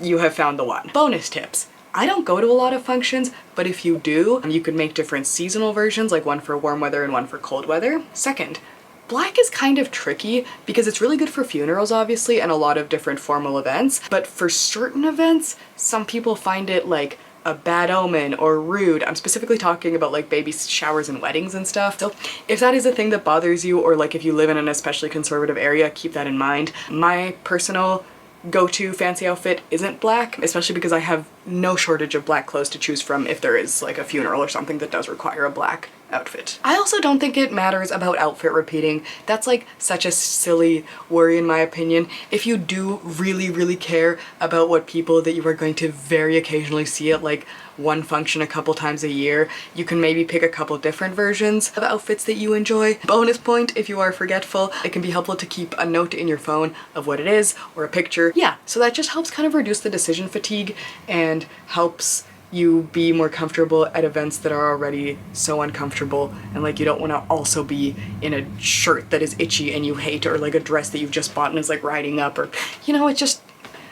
you have found the one. Bonus tips. I don't go to a lot of functions, but if you do, you could make different seasonal versions, like one for warm weather and one for cold weather. Second, black is kind of tricky because it's really good for funerals, obviously, and a lot of different formal events, but for certain events, some people find it like a bad omen or rude. I'm specifically talking about like baby showers and weddings and stuff. So if that is a thing that bothers you, or like if you live in an especially conservative area, keep that in mind. My personal go-to fancy outfit isn't black, especially because I have no shortage of black clothes to choose from if there is like a funeral or something that does require a black outfit. I also don't think it matters about outfit repeating. That's like such a silly worry in my opinion. If you do really care about what people that you are going to very occasionally see at like one function a couple times a year, you can maybe pick a couple different versions of outfits that you enjoy. Bonus point, if you are forgetful, it can be helpful to keep a note in your phone of what it is or a picture. Yeah, so that just helps kind of reduce the decision fatigue and helps you be more comfortable at events that are already so uncomfortable, and like you don't want to also be in a shirt that is itchy and you hate, or like a dress that you've just bought and is like riding up, or you know, it's just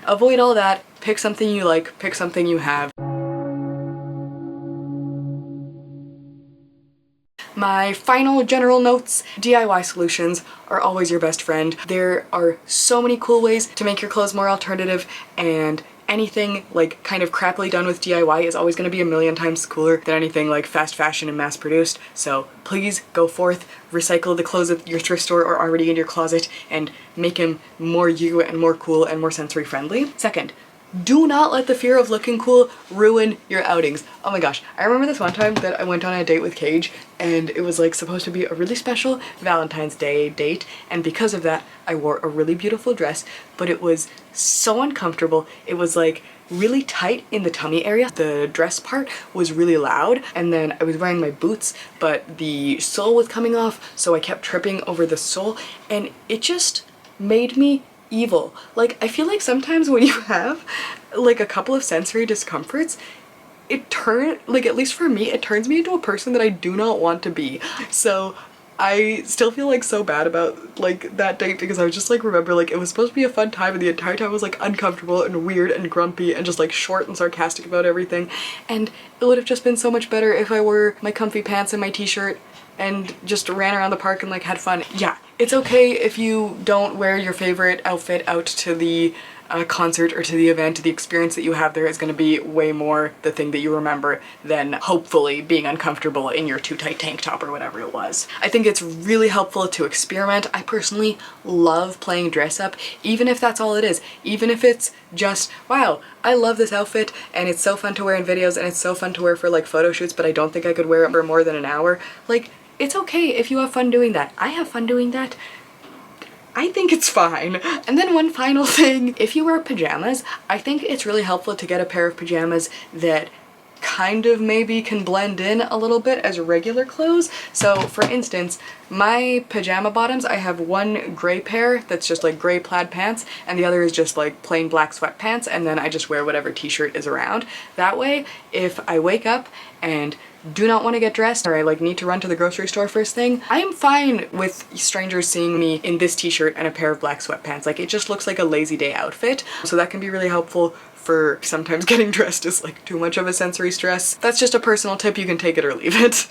avoid all that. Pick something you like, pick something you have. My final general notes: DIY solutions are always your best friend. There are so many cool ways to make your clothes more alternative, and anything like kind of crappily done with DIY is always going to be a million times cooler than anything like fast fashion and mass produced. So please go forth, recycle the clothes that your thrift store are already in your closet and make them more you and more cool and more sensory friendly. Second, do not let the fear of looking cool ruin your outings. Oh my gosh, I remember this one time that I went on a date with Cage, and it was like supposed to be a really special Valentine's Day date, and because of that I wore a really beautiful dress, but it was so uncomfortable. It was like really tight in the tummy area. The dress part was really loud, and then I was wearing my boots, but the sole was coming off, so I kept tripping over the sole, and it just made me evil. Like, I feel like sometimes when you have like a couple of sensory discomforts, it like, at least for me, it turns me into a person that I do not want to be. So I still feel like so bad about like that date, because I was just like, remember, like, it was supposed to be a fun time and the entire time I was like uncomfortable and weird and grumpy and just like short and sarcastic about everything, and it would have just been so much better if I wore my comfy pants and my t-shirt and just ran around the park and like had fun. Yeah, it's okay if you don't wear your favorite outfit out to the concert or to the event. The experience that you have there is going to be way more the thing that you remember than hopefully being uncomfortable in your too tight tank top or whatever it was. I think it's really helpful to experiment. I personally love playing dress up, even if that's all it is. Even if it's just, wow, I love this outfit and it's so fun to wear in videos and it's so fun to wear for like photo shoots, but I don't think I could wear it for more than an hour. Like, it's okay if you have fun doing that. I have fun doing that. I think it's fine. And then one final thing, if you wear pajamas, I think it's really helpful to get a pair of pajamas that kind of maybe can blend in a little bit as regular clothes. So for instance, my pajama bottoms, I have one gray pair that's just like gray plaid pants, and the other is just like plain black sweatpants, and then I just wear whatever t-shirt is around. That way, if I wake up and do not want to get dressed, or I like need to run to the grocery store first thing, I am fine with strangers seeing me in this t-shirt and a pair of black sweatpants. Like, it just looks like a lazy day outfit. So that can be really helpful for sometimes getting dressed is like too much of a sensory stress. That's just a personal tip, you can take it or leave it.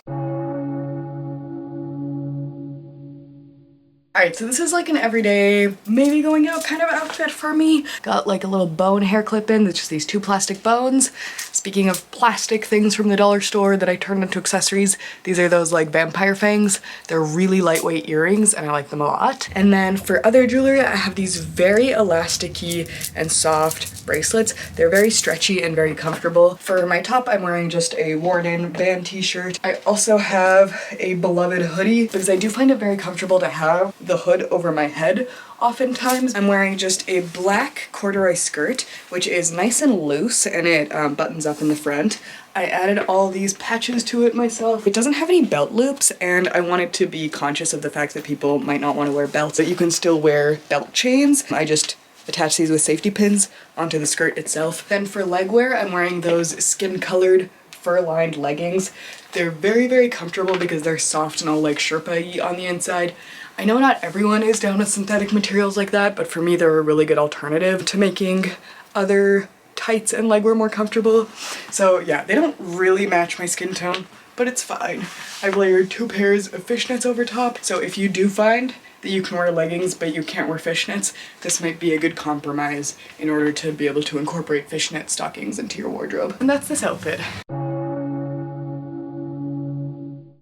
Alright, so this is like an everyday, maybe going out kind of outfit for me. Got like a little bone hair clip in, that's just these two plastic bones. Speaking of plastic things from the dollar store that I turned into accessories, these are those like vampire fangs. They're really lightweight earrings and I like them a lot. And then for other jewelry, I have these very elasticy and soft bracelets. They're very stretchy and very comfortable. For my top, I'm wearing just a worn-in band t-shirt. I also have a beloved hoodie because I do find it very comfortable to have the hood over my head. Oftentimes I'm wearing just a black corduroy skirt, which is nice and loose and it buttons up in the front. I added all these patches to it myself. It doesn't have any belt loops, and I wanted to be conscious of the fact that people might not want to wear belts, but you can still wear belt chains. I just attach these with safety pins onto the skirt itself. Then for leg wear, I'm wearing those skin-colored fur-lined leggings. They're very, very comfortable because they're soft and all like Sherpa-y on the inside. I know not everyone is down with synthetic materials like that, but for me they're a really good alternative to making other tights and legwear more comfortable. So yeah, they don't really match my skin tone, but it's fine. I've layered 2 pairs of fishnets over top, so if you do find that you can wear leggings but you can't wear fishnets, this might be a good compromise in order to be able to incorporate fishnet stockings into your wardrobe. And that's this outfit.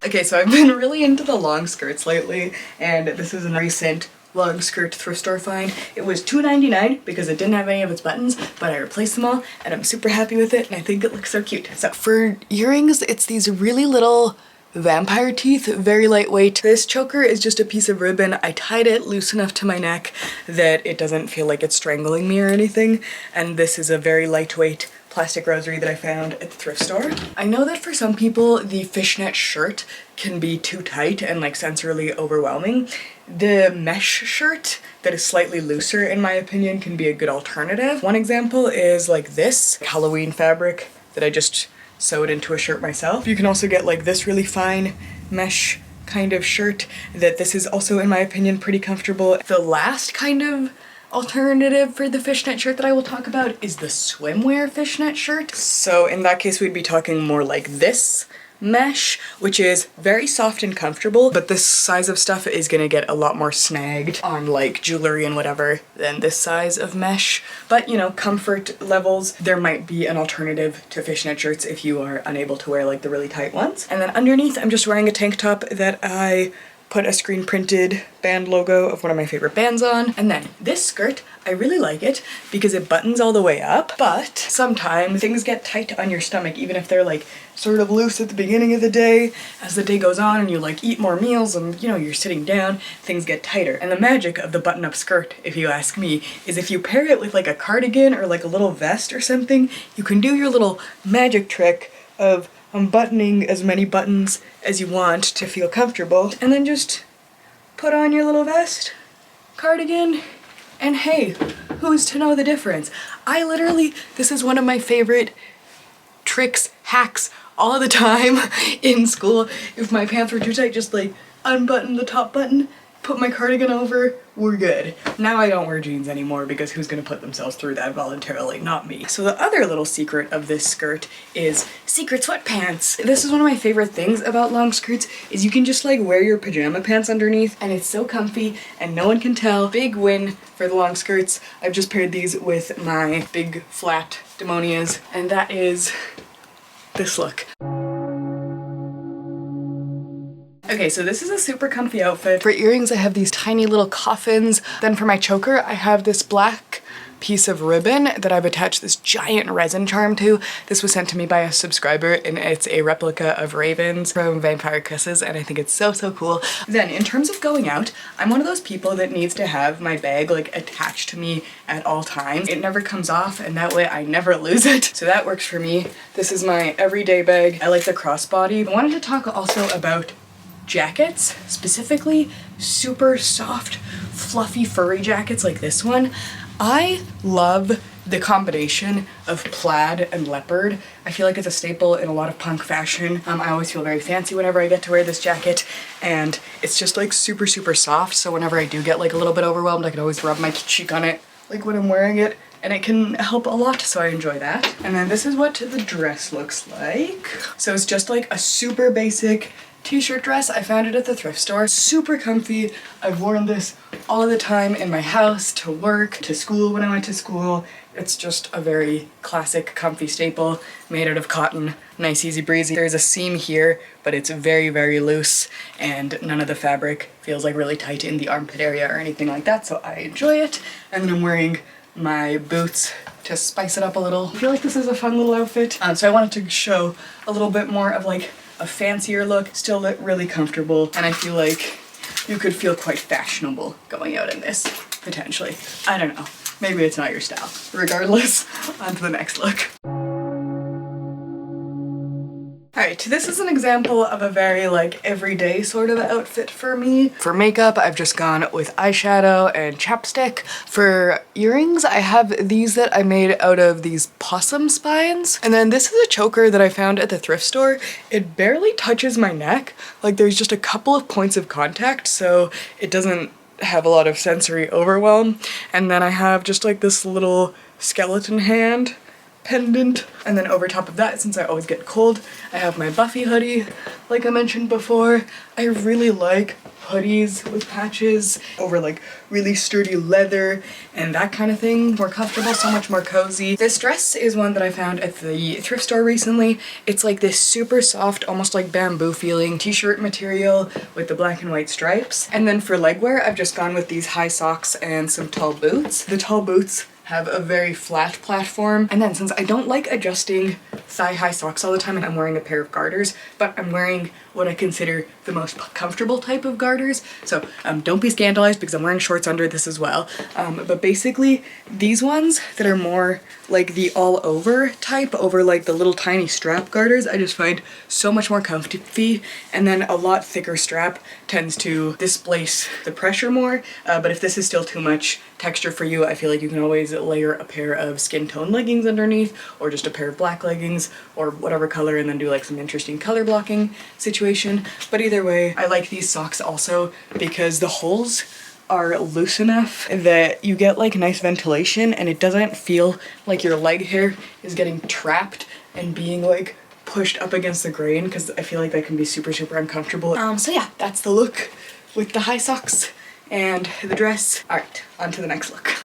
Okay, so I've been really into the long skirts lately, and this is a recent long skirt thrift store find. It was $2.99 because it didn't have any of its buttons, but I replaced them all and I'm super happy with it and I think it looks so cute. So for earrings, it's these really little vampire teeth, very lightweight. This choker is just a piece of ribbon. I tied it loose enough to my neck that it doesn't feel like it's strangling me or anything, and this is a very lightweight plastic rosary that I found at the thrift store. I know that for some people the fishnet shirt can be too tight and like sensorily overwhelming. The mesh shirt that is slightly looser, in my opinion, can be a good alternative. One example is like this Halloween fabric that I just sew it into a shirt myself. You can also get like this really fine mesh kind of shirt that this is also, in my opinion, pretty comfortable. The last kind of alternative for the fishnet shirt that I will talk about is the swimwear fishnet shirt. So in that case, we'd be talking more like this mesh, which is very soft and comfortable, but this size of stuff is gonna get a lot more snagged on like jewelry and whatever than this size of mesh. But you know, comfort levels, there might be an alternative to fishnet shirts if you are unable to wear like the really tight ones. And then underneath, I'm just wearing a tank top that I put a screen printed band logo of one of my favorite bands on. And then this skirt, I really like it because it buttons all the way up, but sometimes things get tight on your stomach, even if they're like sort of loose at the beginning of the day. As the day goes on and you like eat more meals and you know, you're sitting down, things get tighter. And the magic of the button-up skirt, if you ask me, is if you pair it with like a cardigan or like a little vest or something, you can do your little magic trick of unbuttoning as many buttons as you want to feel comfortable, and then just put on your little vest, cardigan, and hey, who's to know the difference? I literally, this is one of my favorite tricks, hacks all the time in school. If my pants were too tight, just like unbutton the top button, put my cardigan over, we're good. Now I don't wear jeans anymore because who's gonna put themselves through that voluntarily? Not me. So the other little secret of this skirt is secret sweatpants. This is one of my favorite things about long skirts is you can just like wear your pajama pants underneath and it's so comfy and no one can tell. Big win for the long skirts. I've just paired these with my big flat demonias and that is this look. Okay, so this is a super comfy outfit. For earrings, I have these tiny little coffins. Then for my choker, I have this black piece of ribbon that I've attached this giant resin charm to. This was sent to me by a subscriber and it's a replica of Ravens from Vampire Kisses and I think it's so, so cool. Then in terms of going out, I'm one of those people that needs to have my bag like attached to me at all times. It never comes off and that way I never lose it. So that works for me. This is my everyday bag. I like the crossbody. I wanted to talk also about jackets, specifically super soft, fluffy, furry jackets like this one. I love the combination of plaid and leopard. I feel like it's a staple in a lot of punk fashion. I always feel very fancy whenever I get to wear this jacket and it's just like super, super soft. So whenever I do get like a little bit overwhelmed, I can always rub my cheek on it like when I'm wearing it and it can help a lot, so I enjoy that. And then this is what the dress looks like. So it's just like a super basic t-shirt dress. I found it at the thrift store. Super comfy. I've worn this all the time in my house, to work, to school when I went to school. It's just a very classic comfy staple made out of cotton. Nice, easy breezy. There's a seam here, but it's very, very loose and none of the fabric feels like really tight in the armpit area or anything like that, so I enjoy it. And then I'm wearing my boots to spice it up a little. I feel like this is a fun little outfit. So I wanted to show a little bit more of like a fancier look, still look really comfortable, and I feel like you could feel quite fashionable going out in this, potentially. I don't know, maybe it's not your style. Regardless, on to the next look. Alright, this is an example of a very like everyday sort of outfit for me. For makeup, I've just gone with eyeshadow and chapstick. For earrings, I have these that I made out of these possum spines. And then this is a choker that I found at the thrift store. It barely touches my neck. Like there's just a couple of points of contact, so it doesn't have a lot of sensory overwhelm. And then I have just like this little skeleton hand pendant, and then over top of that, since I always get cold, I have my Buffy hoodie like I mentioned before. I really like hoodies with patches over like really sturdy leather and that kind of thing. More comfortable, so much more cozy. This dress is one that I found at the thrift store recently. It's like this super soft, almost like bamboo feeling t-shirt material with the black and white stripes. And then for legwear, I've just gone with these high socks and some tall boots. The tall boots have a very flat platform, and then since I don't like adjusting thigh-high socks all the time and I'm wearing a pair of garters, but I'm wearing what I consider the most comfortable type of garters, so don't be scandalized because I'm wearing shorts under this as well, but basically these ones that are more like the all-over type over like the little tiny strap garters, I just find so much more comfy, and then a lot thicker strap tends to displace the pressure more, but if this is still too much texture for you, I feel like you can always layer a pair of skin tone leggings underneath, or just a pair of black leggings, or whatever color, and then do like some interesting color blocking situation. But either way, I like these socks also because the holes are loose enough that you get like nice ventilation and it doesn't feel like your leg hair is getting trapped and being like pushed up against the grain, because I feel like that can be super uncomfortable. So yeah, that's the look with the high socks and the dress. Alright, on to the next look.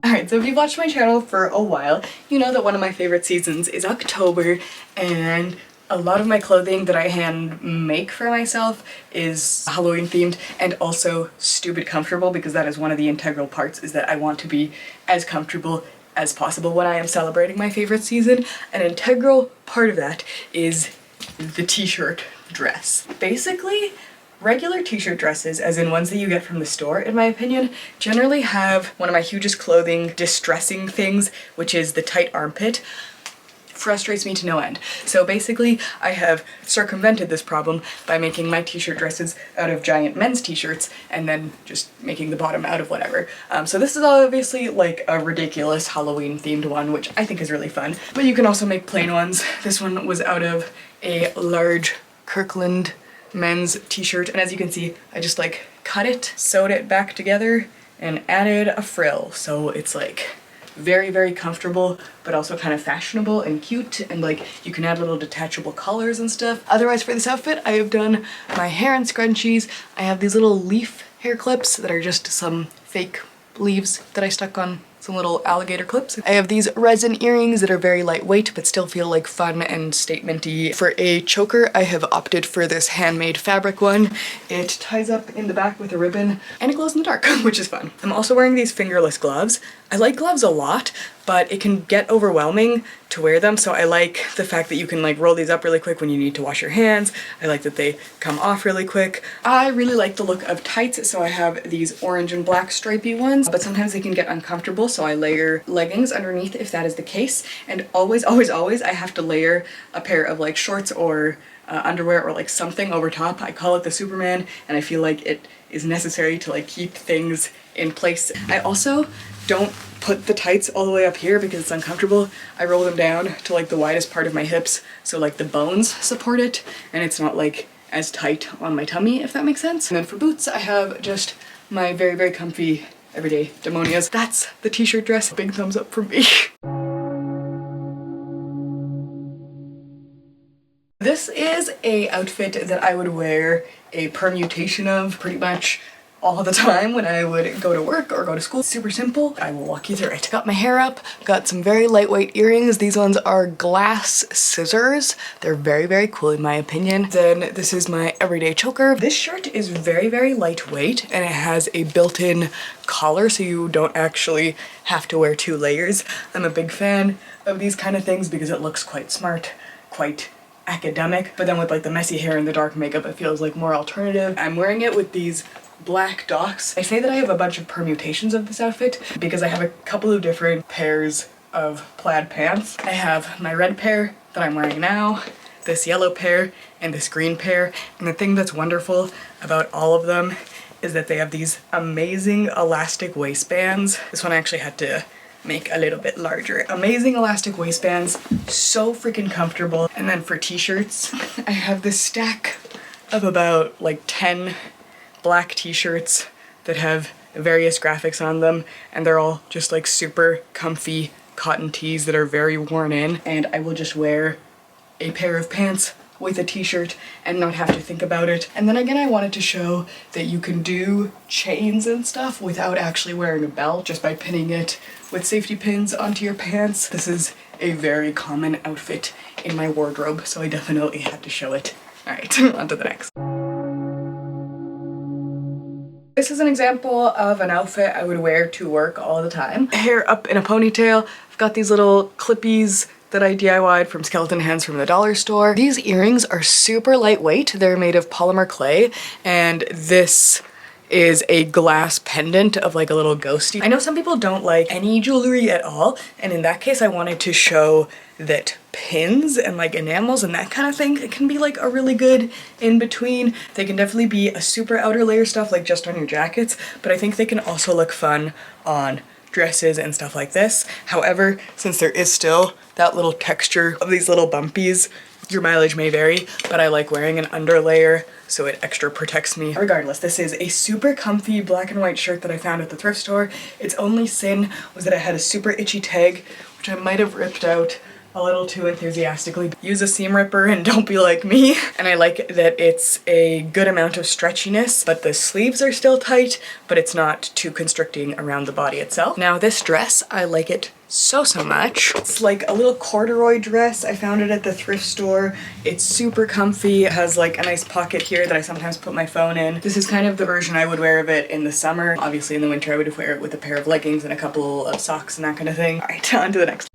Alright, so if you've watched my channel for a while, you know that one of my favorite seasons is October, and a lot of my clothing that I hand make for myself is Halloween themed and also stupid comfortable, because that is one of the integral parts, is that I want to be as comfortable as possible when I am celebrating my favorite season. An integral part of that is the t-shirt dress. Basically, regular t-shirt dresses, as in ones that you get from the store, in my opinion, generally have one of my hugest clothing distressing things, which is the tight armpit. Frustrates me to no end. So basically, I have circumvented this problem by making my t-shirt dresses out of giant men's t-shirts and then just making the bottom out of whatever. So this is obviously like a ridiculous Halloween themed one, which I think is really fun. But you can also make plain ones. This one was out of a large Kirkland men's t-shirt, and as you can see, I just like cut it, sewed it back together, and added a frill. So it's like very comfortable, but also kind of fashionable and cute, and like you can add little detachable collars and stuff. Otherwise, for this outfit, I have done my hair in scrunchies. I have these little leaf hair clips that are just some fake leaves that I stuck on some little alligator clips. I have these resin earrings that are very lightweight but still feel like fun and statement-y. For a choker, I have opted for this handmade fabric one. It ties up in the back with a ribbon and it glows in the dark, which is fun. I'm also wearing these fingerless gloves. I like gloves a lot, but it can get overwhelming to wear them, so I like the fact that you can like roll these up really quick when you need to wash your hands. I like that they come off really quick. I really like the look of tights, so I have these orange and black stripy ones, but sometimes they can get uncomfortable, so I layer leggings underneath if that is the case. And always I have to layer a pair of like shorts or underwear or like something over top. I call it the Superman, and I feel like it is necessary to like keep things in place. I also don't put the tights all the way up here because it's uncomfortable. I roll them down to like the widest part of my hips, so like the bones support it and it's not like as tight on my tummy, if that makes sense. And then for boots, I have just my very comfy everyday Demonias. That's the t-shirt dress. Big thumbs up from me. This is a outfit that I would wear a permutation of pretty much all the time when I would go to work or go to school. Super simple. I will walk you through it. Got my hair up, got some very lightweight earrings. These ones are glass scissors. They're very cool in my opinion. Then this is my everyday choker. This shirt is very lightweight and it has a built-in collar, so you don't actually have to wear 2 layers. I'm a big fan of these kind of things because it looks quite smart, quite academic, but then with like the messy hair and the dark makeup, it feels like more alternative. I'm wearing it with these black docs. I say that I have a bunch of permutations of this outfit because I have a couple of different pairs of plaid pants. I have my red pair that I'm wearing now, this yellow pair, and this green pair. And the thing that's wonderful about all of them is that they have these amazing elastic waistbands. This one I actually had to make a little bit larger. Amazing elastic waistbands, so freaking comfortable. And then for t-shirts, I have this stack of about like 10 black t-shirts that have various graphics on them, and they're all just like super comfy cotton tees that are very worn in, and I will just wear a pair of pants with a t-shirt and not have to think about it. And then again, I wanted to show that you can do chains and stuff without actually wearing a belt, just by pinning it with safety pins onto your pants. This is a very common outfit in my wardrobe, so I definitely had to show it. All right, on to the next. This is an example of an outfit I would wear to work all the time. Hair up in a ponytail. I've got these little clippies that I DIY'd from skeleton hands from the dollar store. These earrings are super lightweight. They're made of polymer clay, and this is a glass pendant of like a little ghosty. I know some people don't like any jewelry at all, and in that case I wanted to show that pins and like enamels and that kind of thing, it can be like a really good in between. They can definitely be a super outer layer stuff like just on your jackets, but I think they can also look fun on dresses and stuff like this. However, since there is still that little texture of these little bumpies, your mileage may vary, but I like wearing an underlayer so it extra protects me. Regardless, this is a super comfy black and white shirt that I found at the thrift store. Its only sin was that it had a super itchy tag, which I might have ripped out a little too enthusiastically. Use a seam ripper and don't be like me. And I like that it's a good amount of stretchiness, but the sleeves are still tight, but it's not too constricting around the body itself. Now this dress, I like it so much. It's like a little corduroy dress. I found it at the thrift store. It's super comfy. It has like a nice pocket here that I sometimes put my phone in. This is kind of the version I would wear of it in the summer. Obviously in the winter I would wear it with a pair of leggings and a couple of socks and that kind of thing. All right, on to the next.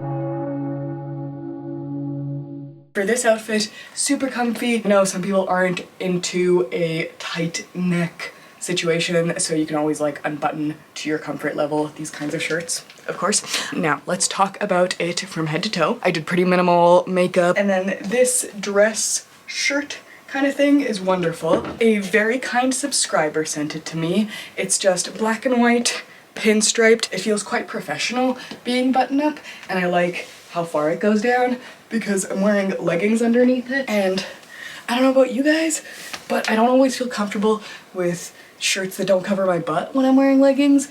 For this outfit, super comfy. I know some people aren't into a tight neck situation, so you can always like unbutton to your comfort level these kinds of shirts, of course. Now, let's talk about it from head to toe. I did pretty minimal makeup, and then this dress shirt kind of thing is wonderful. A very kind subscriber sent it to me. It's just black and white, pinstriped. It feels quite professional being buttoned up, and I like how far it goes down because I'm wearing leggings underneath it, and I don't know about you guys, but I don't always feel comfortable with shirts that don't cover my butt when I'm wearing leggings.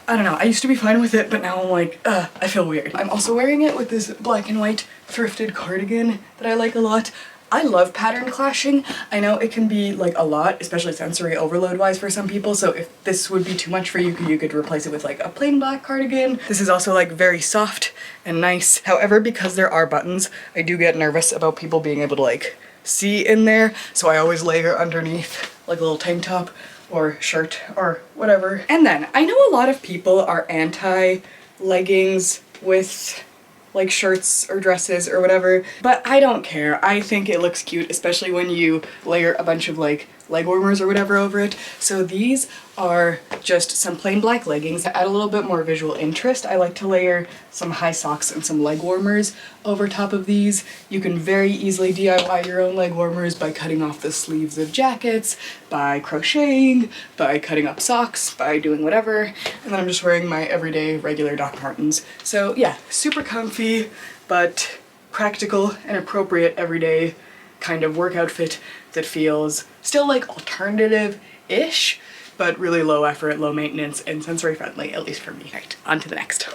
I don't know, I used to be fine with it, but now I'm like, I feel weird. I'm also wearing it with this black and white thrifted cardigan that I like a lot. I love pattern clashing. I know it can be like a lot, especially sensory overload wise for some people, so if this would be too much for you, you could replace it with like a plain black cardigan. This is also like very soft and nice. However, because there are buttons, I do get nervous about people being able to like see in there, so I always layer underneath like a little tank top or shirt or whatever. And then I know a lot of people are anti leggings with like shirts or dresses or whatever, but I don't care. I think it looks cute, especially when you layer a bunch of like leg warmers or whatever over it. So these are just some plain black leggings that add a little bit more visual interest. I like to layer some high socks and some leg warmers over top of these. You can very easily DIY your own leg warmers by cutting off the sleeves of jackets, by crocheting, by cutting up socks, by doing whatever. And then I'm just wearing my everyday regular Doc Martens. So yeah, super comfy, but practical and appropriate everyday kind of work outfit that feels still like alternative-ish, but really low effort, low maintenance, and sensory friendly, at least for me. Right, on to the next.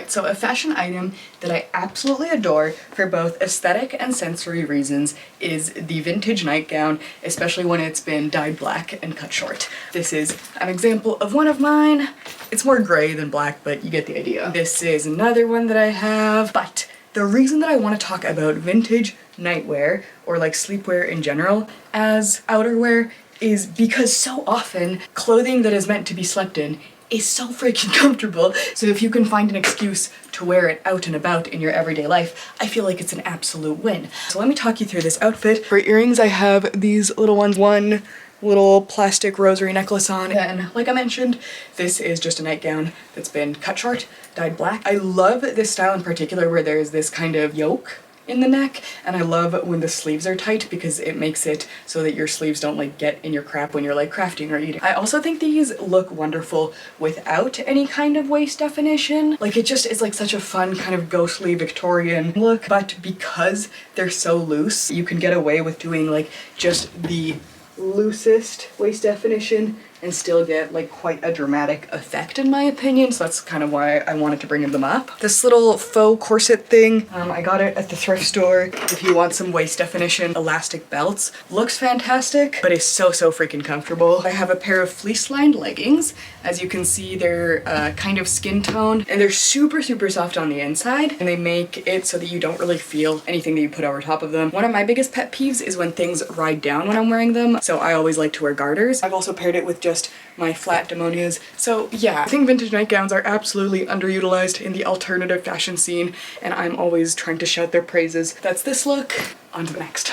So a fashion item that I absolutely adore for both aesthetic and sensory reasons is the vintage nightgown, especially when it's been dyed black and cut short. This is an example of one of mine. It's more gray than black, but you get the idea. This is another one that I have, but the reason that I want to talk about vintage nightwear, or like sleepwear in general, as outerwear is because so often clothing that is meant to be slept in is so freaking comfortable. So if you can find an excuse to wear it out and about in your everyday life, I feel like it's an absolute win. So let me talk you through this outfit. For earrings, I have these little ones. One little plastic rosary necklace on, and like I mentioned, this is just a nightgown that's been cut short, dyed black. I love this style in particular where there's this kind of yoke in the neck, and I love when the sleeves are tight because it makes it so that your sleeves don't like get in your crap when you're like crafting or eating. I also think these look wonderful without any kind of waist definition. Like it just is like such a fun kind of ghostly Victorian look, but because they're so loose, you can get away with doing like just the loosest waist definition and still get like quite a dramatic effect in my opinion, so that's kind of why I wanted to bring them up. This little faux corset thing, I got it at the thrift store. If you want some waist definition, elastic belts. Looks fantastic, but is so freaking comfortable. I have a pair of fleece-lined leggings. As you can see, they're kind of skin toned, and they're super soft on the inside, and they make it so that you don't really feel anything that you put over top of them. One of my biggest pet peeves is when things ride down when I'm wearing them, so I always like to wear garters. I've also paired it with just my flat demonias. So yeah, I think vintage nightgowns are absolutely underutilized in the alternative fashion scene, and I'm always trying to shout their praises. That's this look. On to the next.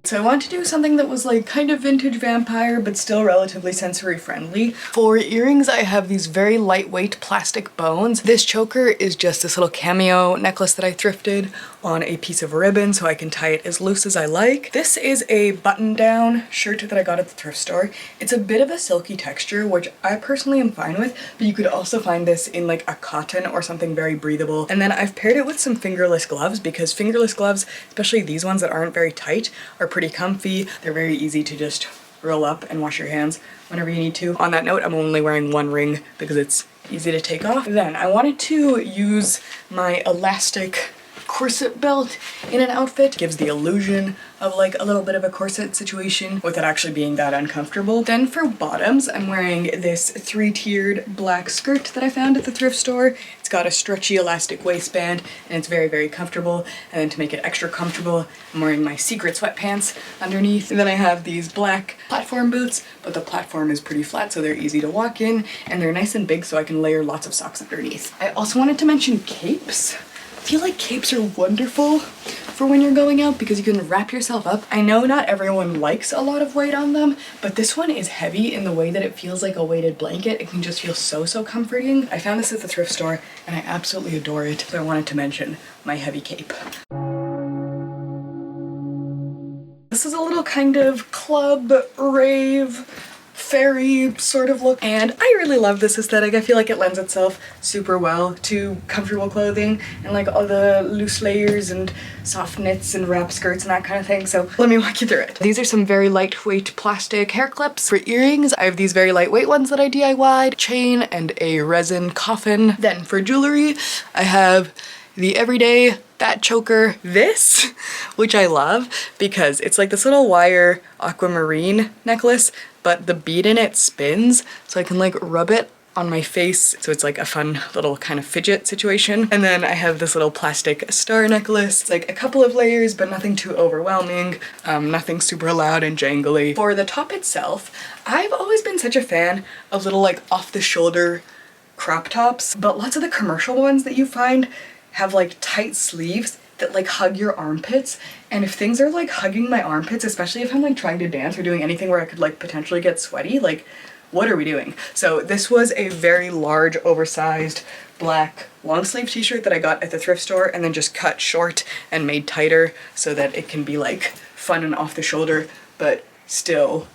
So I wanted to do something that was like kind of vintage vampire but still relatively sensory friendly. For earrings I have these very lightweight plastic bones. This choker is just this little cameo necklace that I thrifted on a piece of ribbon so I can tie it as loose as I like. This is a button down shirt that I got at the thrift store. It's a bit of a silky texture, which I personally am fine with, but you could also find this in like a cotton or something very breathable. And then I've paired it with some fingerless gloves because fingerless gloves, especially these ones that aren't very tight, are pretty comfy. They're very easy to just roll up and wash your hands whenever you need to. On that note, I'm only wearing one ring because it's easy to take off. Then I wanted to use my elastic corset belt in an outfit. Gives the illusion of like a little bit of a corset situation without actually being that uncomfortable. Then for bottoms, I'm wearing this 3-tiered black skirt that I found at the thrift store. It's got a stretchy elastic waistband and it's very, very comfortable. And then to make it extra comfortable, I'm wearing my secret sweatpants underneath. And then I have these black platform boots, but the platform is pretty flat so they're easy to walk in and they're nice and big so I can layer lots of socks underneath. I also wanted to mention capes. I feel like capes are wonderful for when you're going out because you can wrap yourself up. I know not everyone likes a lot of weight on them, but this one is heavy in the way that it feels like a weighted blanket. It can just feel so, so comforting. I found this at the thrift store and I absolutely adore it, so I wanted to mention my heavy cape. This is a little kind of club, rave, fairy sort of look, and I really love this aesthetic. I feel like it lends itself super well to comfortable clothing and like all the loose layers and soft knits and wrap skirts and that kind of thing. So let me walk you through it. These are some very lightweight plastic hair clips. For earrings, I have these very lightweight ones that I DIY'd, chain and a resin coffin. Then for jewelry, I have the everyday bat choker, this, which I love because it's like this little wire aquamarine necklace, but the bead in it spins, so I can like rub it on my face, so it's like a fun little kind of fidget situation. And then I have this little plastic star necklace. It's like a couple of layers, but nothing too overwhelming, nothing super loud and jangly. For the top itself, I've always been such a fan of little like off-the-shoulder crop tops, but lots of the commercial ones that you find have like tight sleeves that like hug your armpits, and if things are like hugging my armpits, especially if I'm like trying to dance or doing anything where I could like potentially get sweaty, like what are we doing? So this was a very large oversized black long sleeve t-shirt that I got at the thrift store and then just cut short and made tighter so that it can be like fun and off the shoulder but still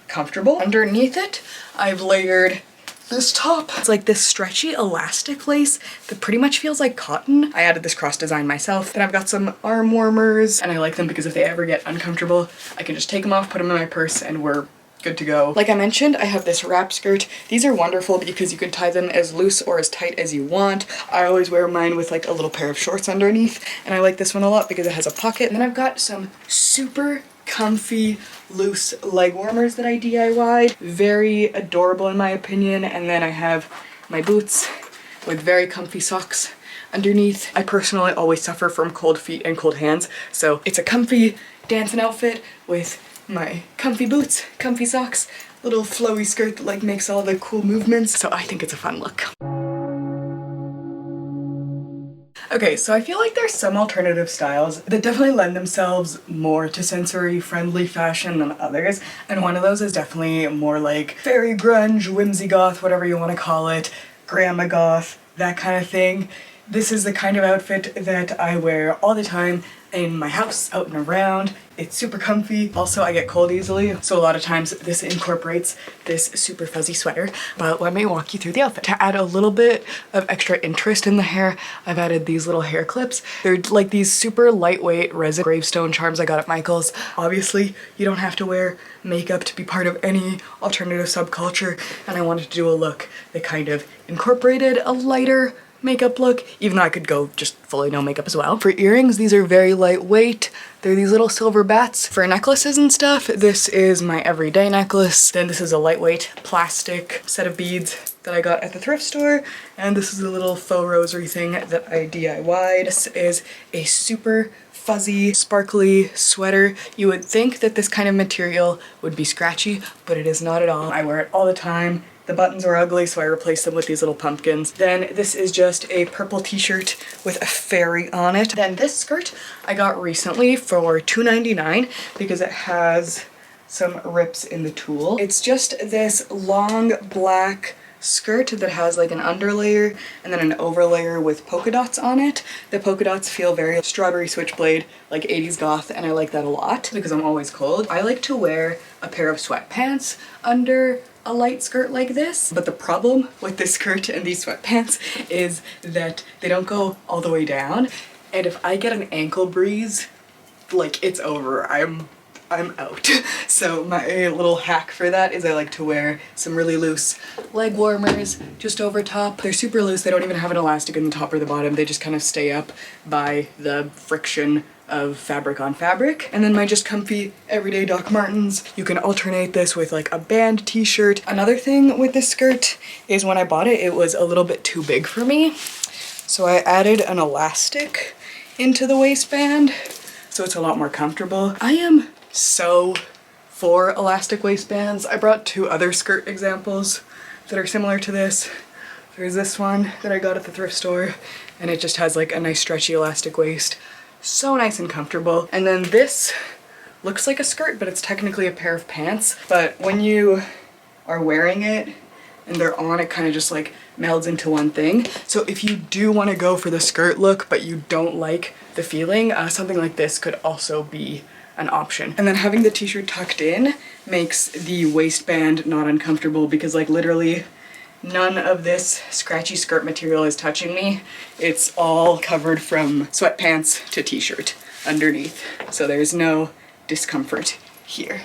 comfortable. Underneath it, I've layered this top. It's like this stretchy elastic lace that pretty much feels like cotton. I added this cross design myself. Then I've got some arm warmers and I like them because if they ever get uncomfortable, I can just take them off, put them in my purse, and we're good to go. Like I mentioned, I have this wrap skirt. These are wonderful because you can tie them as loose or as tight as you want. I always wear mine with like a little pair of shorts underneath, and I like this one a lot because it has a pocket. And then I've got some super comfy loose leg warmers that I DIY'd. Very adorable in my opinion. And then I have my boots with very comfy socks underneath. I personally always suffer from cold feet and cold hands, so it's a comfy dancing outfit with my comfy boots, comfy socks, little flowy skirt that like makes all the cool movements. So I think it's a fun look. Okay, so I feel like there's some alternative styles that definitely lend themselves more to sensory-friendly fashion than others, and one of those is definitely more like fairy grunge, whimsy goth, whatever you want to call it, grandma goth, that kind of thing. This is the kind of outfit that I wear all the time in my house, out and around. It's super comfy. Also, I get cold easily, so a lot of times this incorporates this super fuzzy sweater. But let me walk you through the outfit. To add a little bit of extra interest in the hair, I've added these little hair clips. They're like these super lightweight resin gravestone charms I got at Michael's. Obviously, you don't have to wear makeup to be part of any alternative subculture, and I wanted to do a look that kind of incorporated a lighter makeup look, even though I could go just fully no makeup as well. For earrings, these are very lightweight. They're these little silver bats. For necklaces and stuff, this is my everyday necklace. Then this is a lightweight plastic set of beads that I got at the thrift store. And this is a little faux rosary thing that I DIY'd. This is a super fuzzy, sparkly sweater. You would think that this kind of material would be scratchy, but it is not at all. I wear it all the time. The buttons are ugly, so I replaced them with these little pumpkins. Then this is just a purple t-shirt with a fairy on it. Then this skirt I got recently for $2.99 because it has some rips in the tulle. It's just this long black skirt that has like an underlayer and then an overlayer with polka dots on it. The polka dots feel very strawberry switchblade, like 80s goth, and I like that a lot because I'm always cold. I like to wear a pair of sweatpants under a light skirt like this, but the problem with this skirt and these sweatpants is that they don't go all the way down, and if I get an ankle breeze, like, it's over. I'm out. So my little hack for that is I like to wear some really loose leg warmers just over top. They're super loose, they don't even have an elastic in the top or the bottom, they just kind of stay up by the friction of fabric on fabric. And then my just comfy everyday Doc Martens. You can alternate this with like a band t-shirt. Another thing with this skirt is when I bought it, it was a little bit too big for me. So I added an elastic into the waistband, so it's a lot more comfortable. I am so for elastic waistbands. I brought two other skirt examples that are similar to this. There's this one that I got at the thrift store, and it just has like a nice stretchy elastic waist. So nice and comfortable. And then this looks like a skirt, but it's technically a pair of pants. But when you are wearing it and they're on, it kind of just like melds into one thing. So if you do want to go for the skirt look, but you don't like the feeling, something like this could also be an option. And then having the t-shirt tucked in makes the waistband not uncomfortable because like literally none of this scratchy skirt material is touching me. It's all covered from sweatpants to t-shirt underneath. So there's no discomfort here.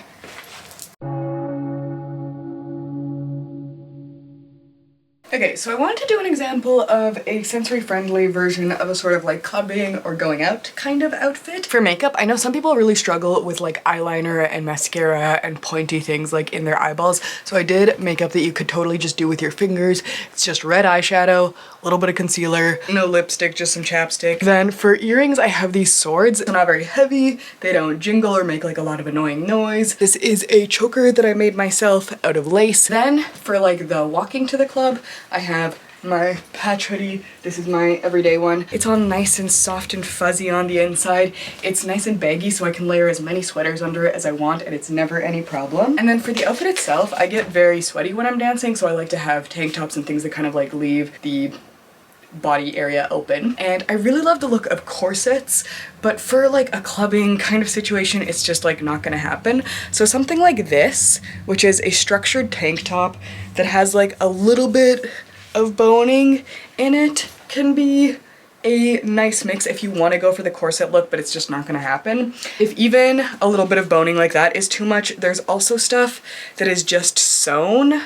Okay, so I wanted to do an example of a sensory-friendly version of a sort of like clubbing or going out kind of outfit. For makeup, I know some people really struggle with like eyeliner and mascara and pointy things like in their eyeballs, so I did makeup that you could totally just do with your fingers. It's just red eyeshadow, a little bit of concealer, no lipstick, just some chapstick. Then for earrings, I have these swords. They're not very heavy, they don't jingle or make like a lot of annoying noise. This is a choker that I made myself out of lace. Then for like the walking to the club, I have my patch hoodie. This is my everyday one. It's all nice and soft and fuzzy on the inside. It's nice and baggy, so I can layer as many sweaters under it as I want, and it's never any problem. And then for the outfit itself, I get very sweaty when I'm dancing, so I like to have tank tops and things that kind of like leave the body area open. And I really love the look of corsets, but for like a clubbing kind of situation, it's just like not gonna happen. So something like this, which is a structured tank top that has like a little bit of boning in it, can be a nice mix if you want to go for the corset look, but it's just not gonna happen. If even a little bit of boning like that is too much, there's also stuff that is just sewn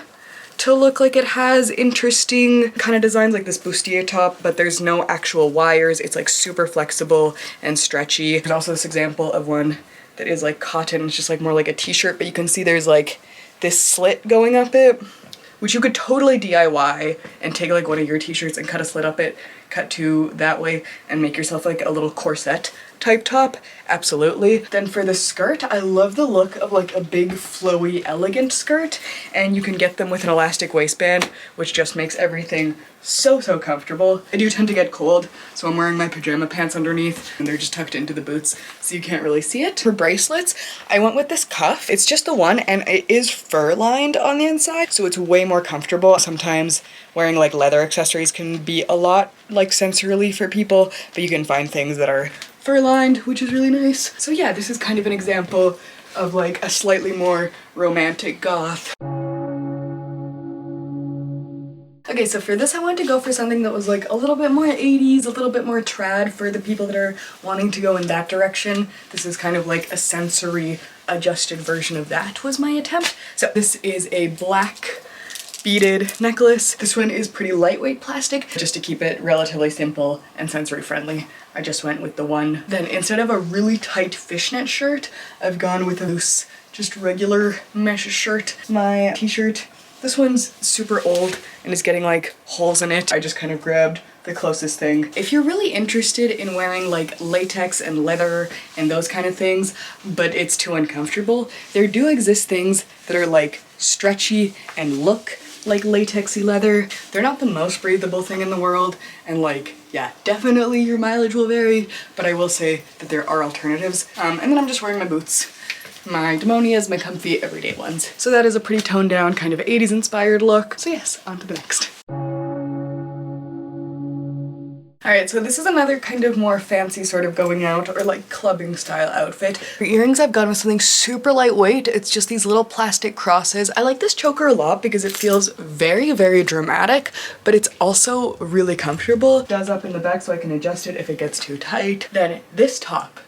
to look like it has interesting kind of designs, like this bustier top, but there's no actual wires. It's like super flexible and stretchy. There's also this example of one that is like cotton. It's just like more like a t-shirt, but you can see there's like this slit going up it, which you could totally DIY and take like one of your t-shirts and cut a slit up it, cut to that way, and make yourself like a little corset type top. Absolutely. Then for the skirt, I love the look of like a big flowy elegant skirt, and you can get them with an elastic waistband, which just makes everything so comfortable. I do tend to get cold, so I'm wearing my pajama pants underneath, and they're just tucked into the boots, so you can't really see it. For bracelets, I went with this cuff. It's just the one, and it is fur lined on the inside, so it's way more comfortable. Sometimes wearing like leather accessories can be a lot like sensorily for people, but you can find things that are fur lined, which is really nice. So yeah, this is kind of an example of like a slightly more romantic goth. Okay, so for this I wanted to go for something that was like a little bit more 80s, a little bit more trad for the people that are wanting to go in that direction. This is kind of like a sensory adjusted version of that was my attempt. So this is a black beaded necklace. This one is pretty lightweight plastic, just to keep it relatively simple and sensory friendly. I just went with the one. Then instead of a really tight fishnet shirt, I've gone with a loose, just regular mesh shirt. My t-shirt, this one's super old and is getting like holes in it. I just kind of grabbed the closest thing. If you're really interested in wearing like latex and leather and those kind of things, but it's too uncomfortable, there do exist things that are like stretchy and look like latexy leather. They're not the most breathable thing in the world, and like, yeah, definitely your mileage will vary, but I will say that there are alternatives. And then I'm just wearing my boots. My Demonias, my comfy everyday ones. So that is a pretty toned down kind of 80s inspired look. So yes, on to the next. Alright, so this is another kind of more fancy sort of going out or like clubbing style outfit. For earrings, I've gone with something super lightweight. It's just these little plastic crosses. I like this choker a lot because it feels very, very dramatic, but it's also really comfortable. It does up in the back so I can adjust it if it gets too tight. Then this top,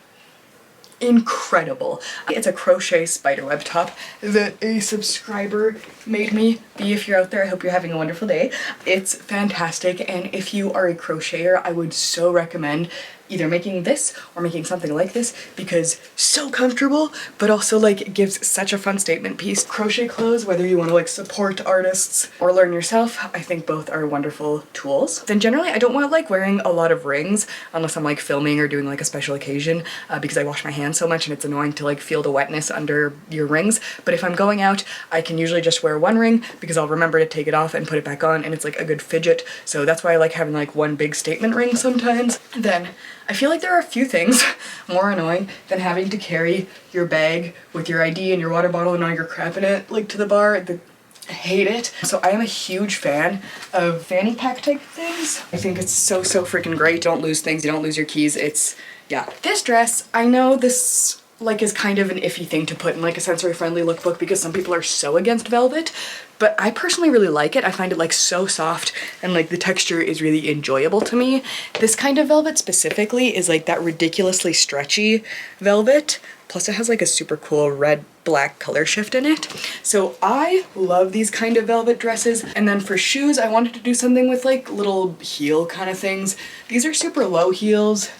incredible. It's a crochet spiderweb top that a subscriber made me. B, if you're out there, I hope you're having a wonderful day. It's fantastic, and if you are a crocheter, I would so recommend either making this or making something like this because so comfortable, but also like it gives such a fun statement piece. Crochet clothes, whether you want to like support artists or learn yourself, I think both are wonderful tools. Then generally I don't want like wearing a lot of rings unless I'm like filming or doing like a special occasion because I wash my hands so much and it's annoying to like feel the wetness under your rings. But if I'm going out, I can usually just wear one ring because I'll remember to take it off and put it back on, and it's like a good fidget. So that's why I like having like one big statement ring sometimes. Then I feel like there are a few things more annoying than having to carry your bag with your ID and your water bottle and all your crap in it, like to the bar. I hate it. So I am a huge fan of fanny pack type things. I think it's so freaking great. You don't lose things, you don't lose your keys. It's, yeah. This dress, I know this like is kind of an iffy thing to put in like a sensory friendly lookbook because some people are so against velvet, but I personally really like it. I find it like so soft and like the texture is really enjoyable to me. This kind of velvet specifically is like that ridiculously stretchy velvet. Plus it has like a super cool red black color shift in it. So I love these kind of velvet dresses. And then for shoes, I wanted to do something with like little heel kind of things. These are super low heels.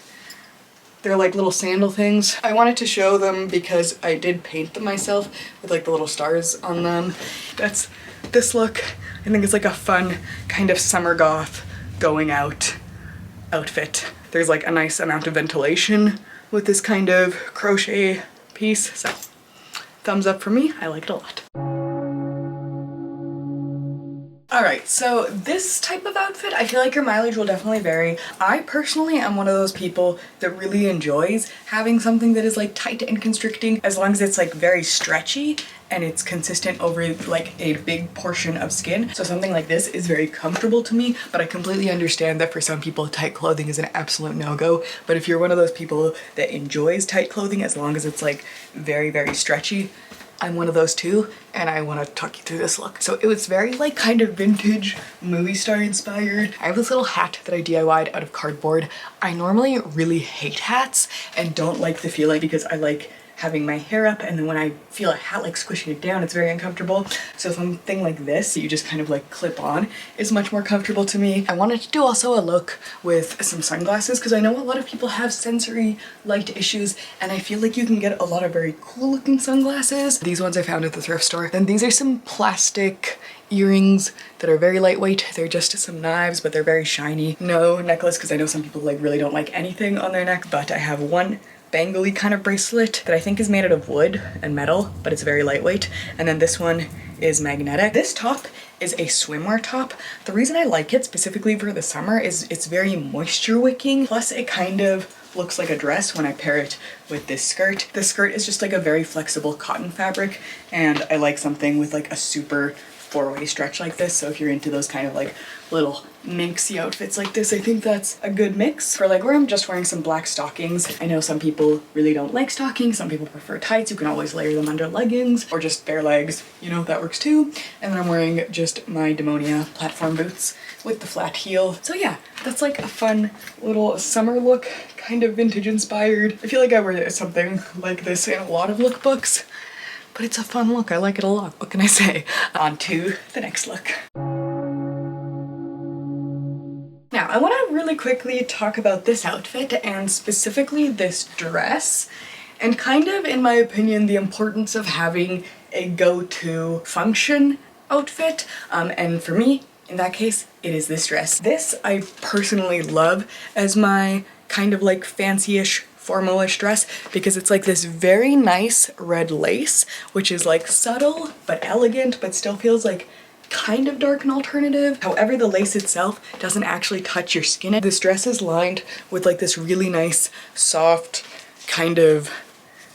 They're like little sandal things. I wanted to show them because I did paint them myself with like the little stars on them. That's this look. I think it's like a fun kind of summer goth going out outfit. There's like a nice amount of ventilation with this kind of crochet piece. So thumbs up for me. I like it a lot. Alright, so this type of outfit, I feel like your mileage will definitely vary. I personally am one of those people that really enjoys having something that is like tight and constricting as long as it's like very stretchy and it's consistent over like a big portion of skin. So something like this is very comfortable to me, but I completely understand that for some people tight clothing is an absolute no-go. But if you're one of those people that enjoys tight clothing as long as it's like very stretchy, I'm one of those too, and I want to talk you through this look. So it was very like kind of vintage movie star inspired. I have this little hat that I DIY'd out of cardboard. I normally really hate hats and don't like the feeling because I like having my hair up, and then when I feel a hat like squishing it down, it's very uncomfortable. So something like this that you just kind of like clip on is much more comfortable to me. I wanted to do also a look with some sunglasses because I know a lot of people have sensory light issues, and I feel like you can get a lot of very cool looking sunglasses. These ones I found at the thrift store. Then these are some plastic earrings that are very lightweight. They're just some knives, but they're very shiny. No necklace because I know some people like really don't like anything on their neck, but I have one bangle-y kind of bracelet that I think is made out of wood and metal, but it's very lightweight. And then this one is magnetic. This top is a swimwear top. The reason I like it specifically for the summer is it's very moisture wicking, plus it kind of looks like a dress when I pair it with this skirt. This skirt is just like a very flexible cotton fabric, and I like something with like a super four-way stretch like this. So if you're into those kind of like little minxy outfits like this, I think that's a good mix. For like where I'm just wearing some black stockings. I know some people really don't like stockings, some people prefer tights. You can always layer them under leggings or just bare legs, you know, that works too. And then I'm wearing just my Demonia platform boots with the flat heel. So yeah, that's like a fun little summer look, kind of vintage inspired. I feel like I wear something like this in a lot of lookbooks, but it's a fun look. I like it a lot. What can I say? On to the next look. Now, I want to really quickly talk about this outfit and specifically this dress and kind of, in my opinion, the importance of having a go-to function outfit. And for me, in that case, it is this dress. This I personally love as my kind of like fancy-ish formalish dress because it's like this very nice red lace, which is like subtle but elegant, but still feels like kind of dark and alternative. However, the lace itself doesn't actually touch your skin. This dress is lined with like this really nice, soft kind of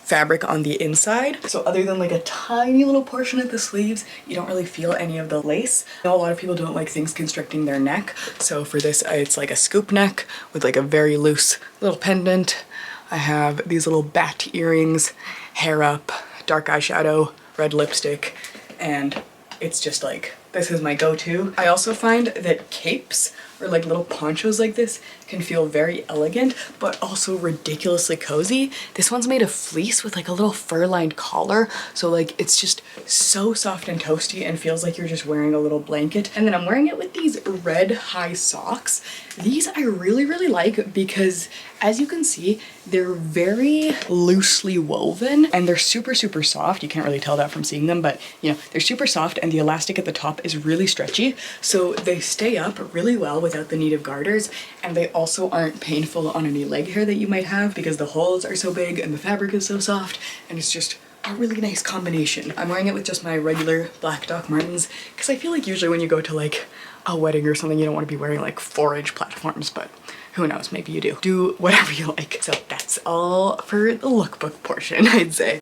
fabric on the inside. So other than like a tiny little portion at the sleeves, you don't really feel any of the lace. I know a lot of people don't like things constricting their neck. So for this, it's like a scoop neck with like a very loose little pendant. I have these little bat earrings, hair up, dark eyeshadow, red lipstick, and it's just like, this is my go-to. I also find that capes or like little ponchos like this can feel very elegant, but also ridiculously cozy. This one's made of fleece with like a little fur-lined collar. So like, it's just so soft and toasty and feels like you're just wearing a little blanket. And then I'm wearing it with these red high socks. These I really, really like because as you can see, they're very loosely woven and they're super, super soft. You can't really tell that from seeing them, but you know, they're super soft and the elastic at the top is really stretchy. So they stay up really well without the need of garters, and they also aren't painful on any leg hair that you might have because the holes are so big and the fabric is so soft, and it's just a really nice combination. I'm wearing it with just my regular black Doc Martens because I feel like usually when you go to like a wedding or something, you don't want to be wearing like 4-inch platforms, but who knows, maybe you do. Do whatever you like. So that's all for the lookbook portion, I'd say.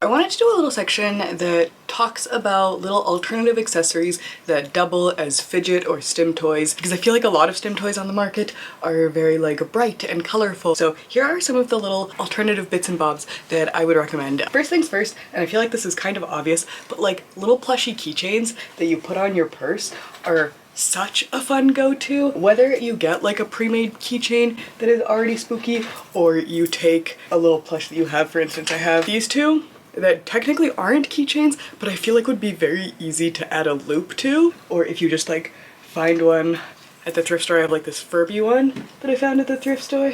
I wanted to do a little section that talks about little alternative accessories that double as fidget or stim toys, because I feel like a lot of stim toys on the market are very like bright and colorful. So here are some of the little alternative bits and bobs that I would recommend. First things first, and I feel like this is kind of obvious, but like little plushy keychains that you put on your purse are such a fun go-to. Whether you get like a pre-made keychain that is already spooky, or you take a little plush that you have. For instance, I have these two that technically aren't keychains, but I feel like would be very easy to add a loop to. Or if you just like find one at the thrift store. I have like this Furby one that I found at the thrift store.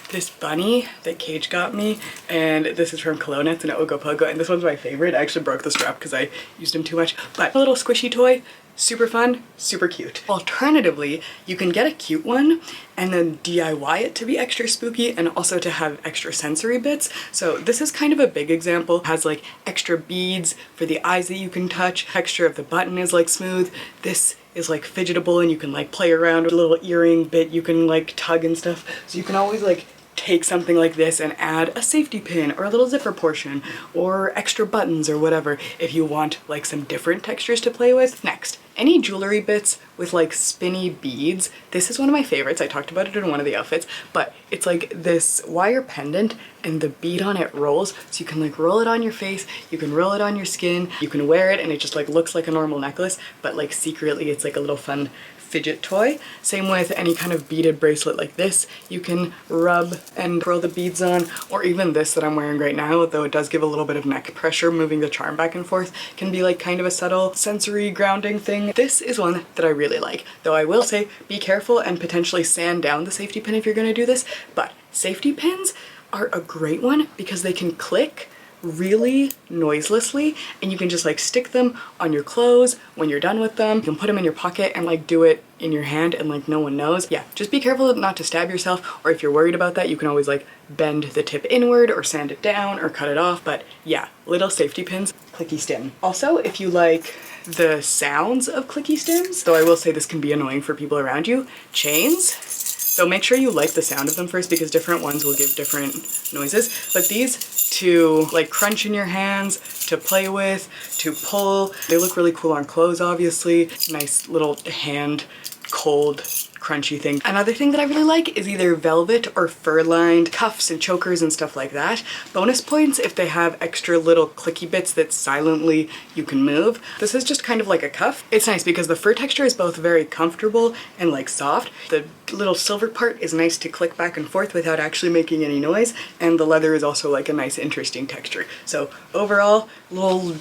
This bunny that Cage got me, and this is from Colognettes and Ogopogo, and this one's my favorite. I actually broke the strap because I used him too much, but a little squishy toy. Super fun, super cute. Alternatively, you can get a cute one and then DIY it to be extra spooky and also to have extra sensory bits. So this is kind of a big example. It has like extra beads for the eyes that you can touch. Texture of the button is like smooth. This is like fidgetable and you can like play around with a little earring bit you can like tug and stuff. So you can always like take something like this and add a safety pin or a little zipper portion or extra buttons or whatever if you want like some different textures to play with. Next, any jewelry bits with like spinny beads. This is one of my favorites. I talked about it in one of the outfits, but it's like this wire pendant and the bead on it rolls. So you can like roll it on your face, you can roll it on your skin, you can wear it and it just like looks like a normal necklace, but like secretly it's like a little fun fidget toy. Same with any kind of beaded bracelet like this. You can rub and throw the beads on, or even this that I'm wearing right now, though it does give a little bit of neck pressure moving the charm back and forth, can be like kind of a subtle sensory grounding thing. This is one that I really like, though I will say be careful and potentially sand down the safety pin if you're going to do this, but safety pins are a great one because they can click really noiselessly and you can just like stick them on your clothes when you're done with them. You can put them in your pocket and like do it in your hand and like no one knows. Yeah, just be careful not to stab yourself, or if you're worried about that you can always like bend the tip inward or sand it down or cut it off. But yeah, little safety pins, clicky stim. Also, if you like the sounds of clicky stims, though I will say this can be annoying for people around you, chains. So make sure you like the sound of them first because different ones will give different noises. But these to like crunch in your hands, to play with, to pull. They look really cool on clothes, obviously. Nice little hand cold crunchy thing. Another thing that I really like is either velvet or fur-lined cuffs and chokers and stuff like that. Bonus points if they have extra little clicky bits that silently you can move. This is just kind of like a cuff. It's nice because the fur texture is both very comfortable and like soft. The little silver part is nice to click back and forth without actually making any noise, and the leather is also like a nice interesting texture. So overall, little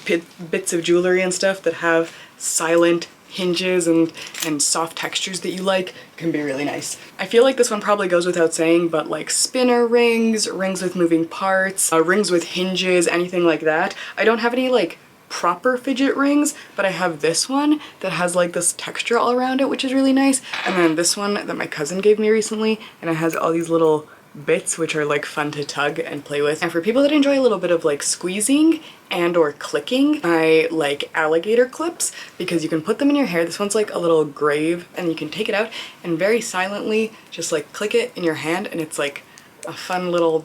bits of jewelry and stuff that have silent hinges and soft textures that you like can be really nice. I feel like this one probably goes without saying, but like spinner rings, rings with moving parts, rings with hinges, anything like that. I don't have any like proper fidget rings, but I have this one that has like this texture all around it, which is really nice. And then this one that my cousin gave me recently, and it has all these little bits, which are like fun to tug and play with. And for people that enjoy a little bit of like squeezing and or clicking, I like alligator clips because you can put them in your hair. This one's like a little grave and you can take it out and very silently just like click it in your hand, and it's like a fun little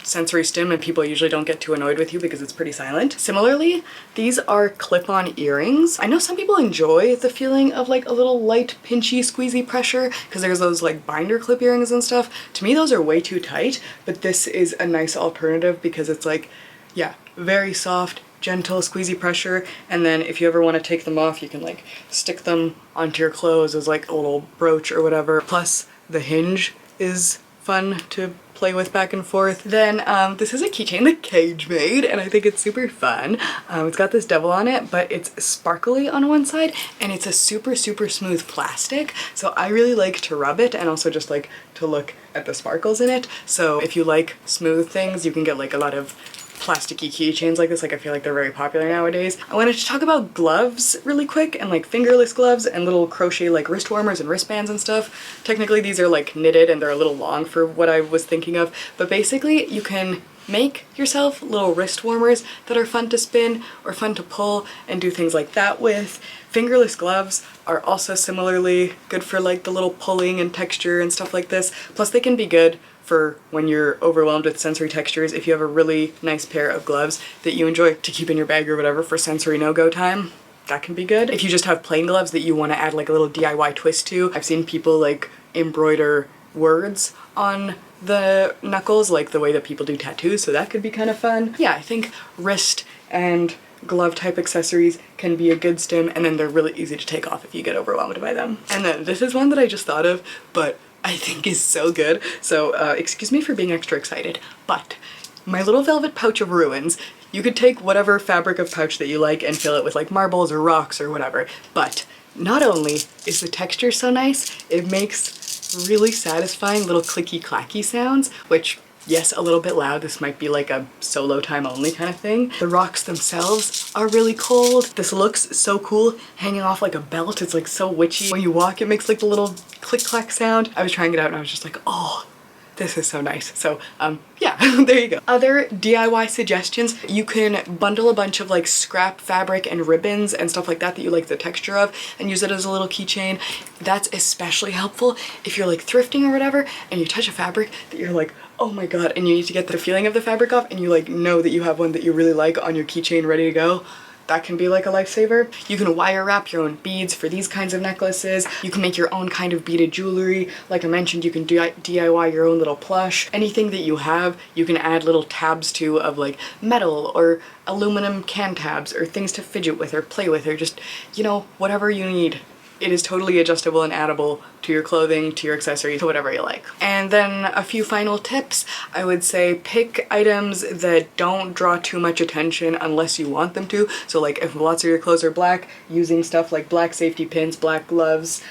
sensory stim, and people usually don't get too annoyed with you because it's pretty silent. Similarly, these are clip-on earrings. I know some people enjoy the feeling of like a little light pinchy squeezy pressure because there's those like binder clip earrings and stuff. To me those are way too tight, but this is a nice alternative because it's like, yeah, very soft, gentle squeezy pressure, and then if you ever want to take them off you can like stick them onto your clothes as like a little brooch or whatever. Plus the hinge is fun to play with back and forth. Then this is a keychain that Cage made and I think it's super fun. It's got this devil on it, but it's sparkly on one side and it's a super smooth plastic, so I really like to rub it and also just like to look at the sparkles in it. So if you like smooth things, you can get like a lot of plasticky keychains like this. Like I feel like they're very popular nowadays. I wanted to talk about gloves really quick, and like fingerless gloves and little crochet like wrist warmers and wristbands and stuff. Technically these are like knitted and they're a little long for what I was thinking of, but basically you can make yourself little wrist warmers that are fun to spin or fun to pull and do things like that with. Fingerless gloves are also similarly good for like the little pulling and texture and stuff like this. Plus they can be good for when you're overwhelmed with sensory textures. If you have a really nice pair of gloves that you enjoy to keep in your bag or whatever for sensory no-go time, that can be good. If you just have plain gloves that you want to add like a little DIY twist to, I've seen people like embroider words on the knuckles like the way that people do tattoos, so that could be kind of fun. Yeah, I think wrist and glove type accessories can be a good stim, and then they're really easy to take off if you get overwhelmed by them. And then this is one that I just thought of, but I think is so good. So excuse me for being extra excited, but my little velvet pouch of ruins, you could take whatever fabric of pouch that you like and fill it with like marbles or rocks or whatever, but not only is the texture so nice, it makes really satisfying little clicky clacky sounds, which, yes, a little bit loud. This might be like a solo time only kind of thing. The rocks themselves are really cold. This looks so cool hanging off like a belt. It's like so witchy. When you walk it makes like the little click clack sound. I was trying it out and I was just like, oh, this is so nice. So yeah, there you go. Other DIY suggestions, you can bundle a bunch of like scrap fabric and ribbons and stuff like that that you like the texture of and use it as a little keychain. That's especially helpful if you're like thrifting or whatever and you touch a fabric that you're like, oh my god, and you need to get the feeling of the fabric off and you like know that you have one that you really like on your keychain ready to go. That can be like a lifesaver. You can wire wrap your own beads for these kinds of necklaces. You can make your own kind of beaded jewelry. Like I mentioned, you can DIY your own little plush. Anything that you have, you can add little tabs to of like metal or aluminum can tabs or things to fidget with or play with or just, you know, whatever you need. It is totally adjustable and addable to your clothing, to your accessories, to whatever you like. And then a few final tips. I would say pick items that don't draw too much attention unless you want them to. So like if lots of your clothes are black, using stuff like black safety pins, black gloves,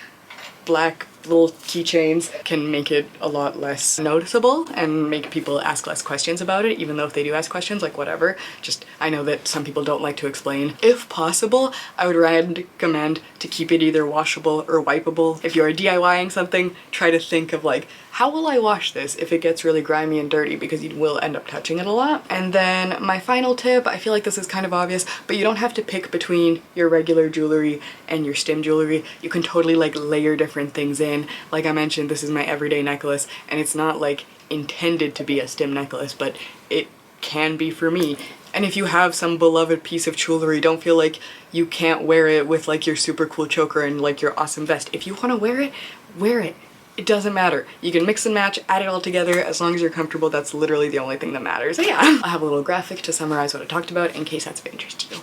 black little keychains can make it a lot less noticeable and make people ask less questions about it, even though if they do ask questions, like whatever. Just, I know that some people don't like to explain. If possible, I would recommend to keep it either washable or wipeable. If you are DIYing something, try to think of like, how will I wash this if it gets really grimy and dirty, because you will end up touching it a lot. And then my final tip, I feel like this is kind of obvious, but you don't have to pick between your regular jewelry and your stim jewelry. You can totally like layer different things in. Like I mentioned, this is my everyday necklace and it's not like intended to be a stim necklace, but it can be for me. And if you have some beloved piece of jewelry, don't feel like you can't wear it with like your super cool choker and like your awesome vest. If you want to wear it, wear it. It doesn't matter. You can mix and match, add it all together, as long as you're comfortable. That's literally the only thing that matters. So yeah, I have a little graphic to summarize what I talked about in case that's of interest to you.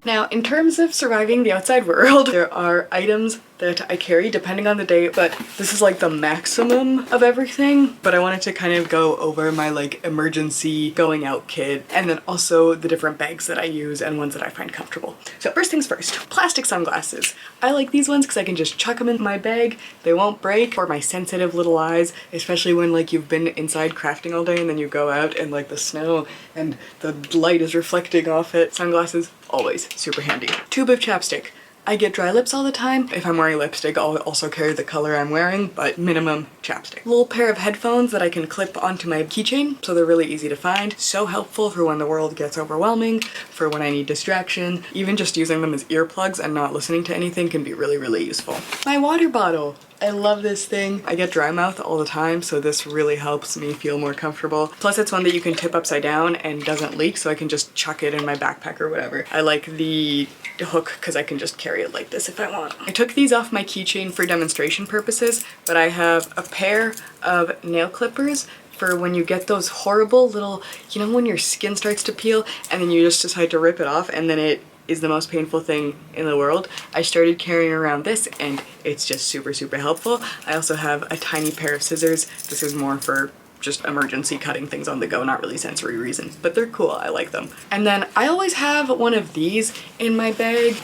Now, in terms of surviving the outside world, there are items that I carry depending on the day, but this is like the maximum of everything. But I wanted to kind of go over my like emergency going out kit and then also the different bags that I use and ones that I find comfortable. So first things first, plastic sunglasses. I like these ones because I can just chuck them in my bag. They won't break for my sensitive little eyes, especially when like you've been inside crafting all day and then you go out and like the snow and the light is reflecting off it. Sunglasses, always super handy. Tube of chapstick. I get dry lips all the time. If I'm wearing lipstick, I'll also carry the color I'm wearing, but minimum chapstick. Little pair of headphones that I can clip onto my keychain, so they're really easy to find. So helpful for when the world gets overwhelming, for when I need distraction. Even just using them as earplugs and not listening to anything can be really, really useful. My water bottle. I love this thing. I get dry mouth all the time, so this really helps me feel more comfortable. Plus it's one that you can tip upside down and doesn't leak, so I can just chuck it in my backpack or whatever. I like the hook because I can just carry it like this if I want. I took these off my keychain for demonstration purposes, but I have a pair of nail clippers for when you get those horrible little, you know, when your skin starts to peel and then you just decide to rip it off and then it is the most painful thing in the world. I started carrying around this and it's just super, super helpful. I also have a tiny pair of scissors. This is more for just emergency cutting things on the go, not really sensory reasons, but they're cool. I like them. And then I always have one of these in my bag.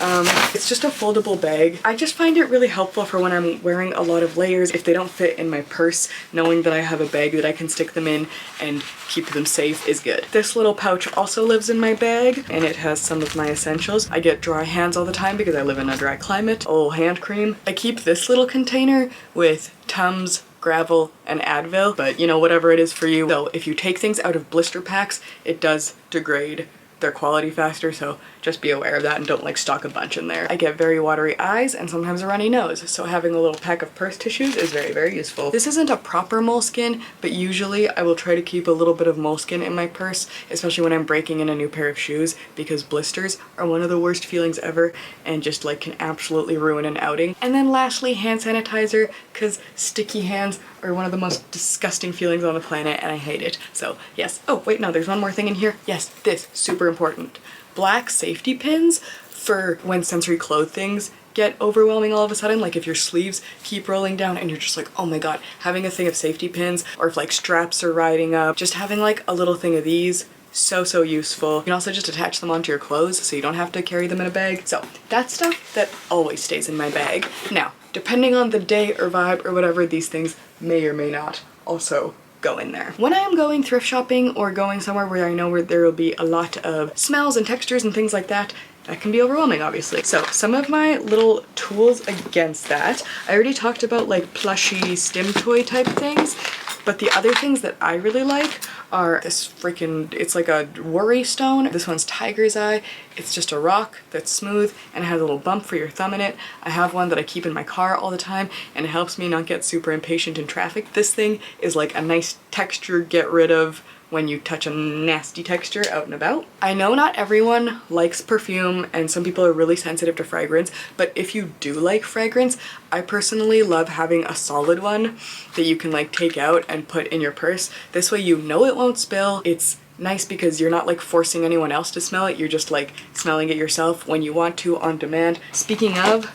It's just a foldable bag. I just find it really helpful for when I'm wearing a lot of layers. If they don't fit in my purse, knowing that I have a bag that I can stick them in and keep them safe is good. This little pouch also lives in my bag and it has some of my essentials. I get dry hands all the time because I live in a dry climate. A little hand cream. I keep this little container with Tums, Gravel, and Advil, but you know, whatever it is for you. So if you take things out of blister packs, it does degrade their quality faster, so just be aware of that and don't like stock a bunch in there. I get very watery eyes and sometimes a runny nose, so having a little pack of purse tissues is very, very useful. This isn't a proper moleskin, but usually I will try to keep a little bit of moleskin in my purse, especially when I'm breaking in a new pair of shoes, because blisters are one of the worst feelings ever and just like can absolutely ruin an outing. And then lastly, hand sanitizer, because sticky hands are one of the most disgusting feelings on the planet and I hate it. So yes. Oh wait, no, there's one more thing in here. Yes, this, super important. Black safety pins for when sensory clothes things get overwhelming all of a sudden, like if your sleeves keep rolling down and you're just like, oh my god, having a thing of safety pins, or if like straps are riding up, just having like a little thing of these, so useful. You can also just attach them onto your clothes so you don't have to carry them in a bag. So that's stuff that always stays in my bag. Now, depending on the day or vibe or whatever, these things may or may not also go in there. When I am going thrift shopping or going somewhere where I know where there will be a lot of smells and textures and things like that, that can be overwhelming, obviously. So some of my little tools against that, I already talked about like plushy Stim toy type things, but the other things that I really like are this freaking, it's like a worry stone. This one's tiger's eye. It's just a rock that's smooth and it has a little bump for your thumb in it. I have one that I keep in my car all the time and it helps me not get super impatient in traffic. This thing is like a nice texture get rid of when you touch a nasty texture out and about. I know not everyone likes perfume and some people are really sensitive to fragrance, but if you do like fragrance, I personally love having a solid one that you can like take out and put in your purse. This way you know it won't spill. It's nice because you're not like forcing anyone else to smell it. You're just like smelling it yourself when you want to on demand. Speaking of,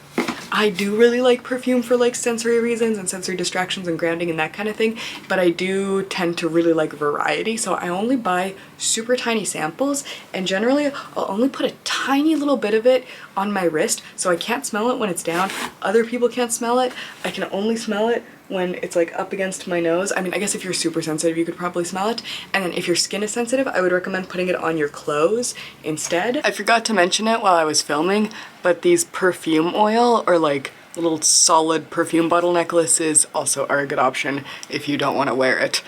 I do really like perfume for like sensory reasons and sensory distractions and grounding and that kind of thing, but I do tend to really like variety, so I only buy super tiny samples and generally I'll only put a tiny little bit of it on my wrist so I can't smell it when it's down. Other people can't smell it. I can only smell it when it's like up against my nose. I mean, I guess if you're super sensitive you could probably smell it, and then if your skin is sensitive I would recommend putting it on your clothes instead. I forgot to mention it while I was filming, but these perfume oil or like little solid perfume bottle necklaces also are a good option if you don't want to wear it.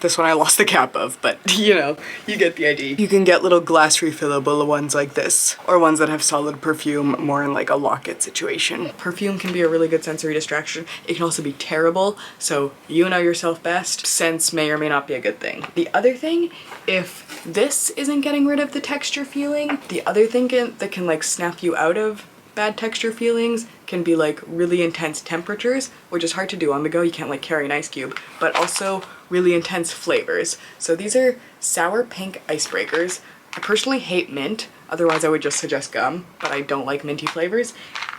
This one I lost the cap of, but you know, you get the idea. You can get little glass refillable ones like this, or ones that have solid perfume more in like a locket situation. Perfume can be a really good sensory distraction. It can also be terrible, so you know yourself best. Scents may or may not be a good thing. The other thing, if this isn't getting rid of the texture feeling, the other thing that can like snap you out of bad texture feelings can be like really intense temperatures, which is hard to do on the go. You can't like carry an ice cube, but also really intense flavors. So these are sour pink icebreakers. I personally hate mint, otherwise I would just suggest gum, but I don't like minty flavors.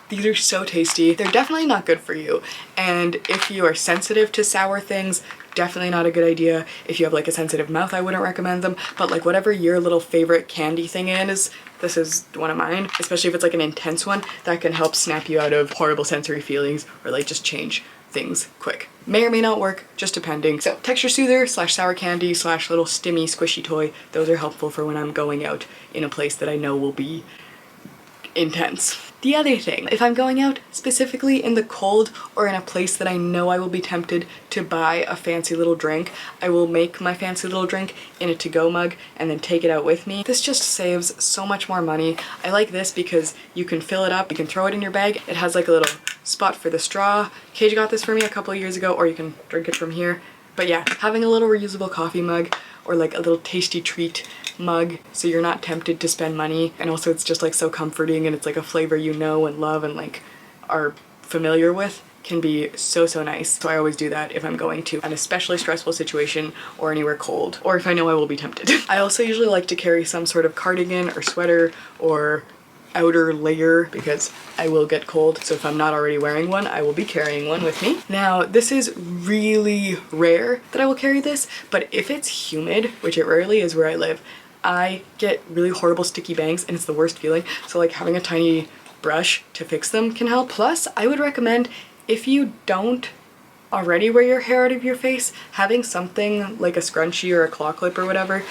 These are so tasty. They're definitely not good for you, and if you are sensitive to sour things, definitely not a good idea. If you have like a sensitive mouth, I wouldn't recommend them, but like whatever your little favorite candy thing is, this is one of mine, especially if it's like an intense one that can help snap you out of horrible sensory feelings or like just change things quick. May or may not work, just depending. So texture soother slash sour candy slash little stimmy squishy toy, those are helpful for when I'm going out in a place that I know will be intense. The other thing, if I'm going out specifically in the cold or in a place that I know I will be tempted to buy a fancy little drink, I will make my fancy little drink in a to-go mug and then take it out with me. This just saves so much more money. I like this because you can fill it up, you can throw it in your bag. It has like a little spot for the straw. Cage got this for me a couple of years ago, or you can drink it from here. But yeah, having a little reusable coffee mug or like a little tasty treat mug so you're not tempted to spend money, and also it's just like so comforting and it's like a flavor you know and love and like are familiar with, can be so nice. So I always do that if I'm going to an especially stressful situation or anywhere cold, or if I know I will be tempted. I also usually like to carry some sort of cardigan or sweater or outer layer because I will get cold, so if I'm not already wearing one, I will be carrying one with me. Now, this is really rare that I will carry this, but if it's humid, which it rarely is where I live, I get really horrible sticky bangs and it's the worst feeling, so like having a tiny brush to fix them can help. Plus, I would recommend, if you don't already wear your hair out of your face, having something like a scrunchie or a claw clip or whatever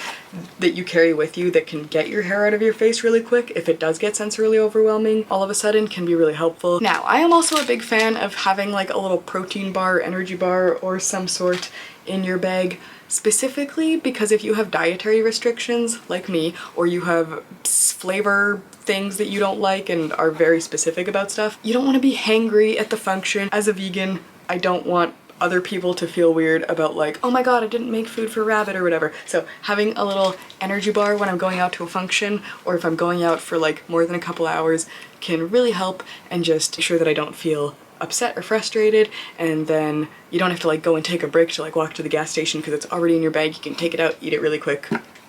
that you carry with you that can get your hair out of your face really quick if it does get sensorily overwhelming all of a sudden can be really helpful. Now, I am also a big fan of having like a little protein bar, energy bar, or some sort in your bag, specifically because if you have dietary restrictions like me, or you have flavor things that you don't like and are very specific about stuff, you don't want to be hangry at the function. As a vegan, I don't want other people to feel weird about like, oh my god, I didn't make food for Rabbit or whatever. So having a little energy bar when I'm going out to a function, or if I'm going out for like more than a couple hours, can really help and just ensure that I don't feel upset or frustrated, and then you don't have to like go and take a break to like walk to the gas station because it's already in your bag. You can take it out, eat it really quick,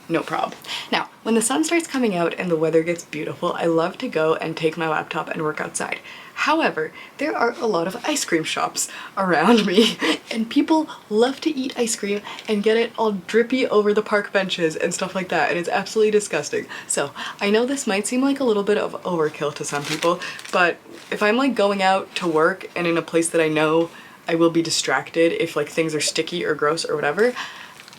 no problem. Now, when the sun starts coming out and the weather gets beautiful, I love to go and take my laptop and work outside. However, there are a lot of ice cream shops around me and people love to eat ice cream and get it all drippy over the park benches and stuff like that, and it's absolutely disgusting. So I know this might seem like a little bit of overkill to some people, but if I'm like going out to work and in a place that I know I will be distracted if like things are sticky or gross or whatever,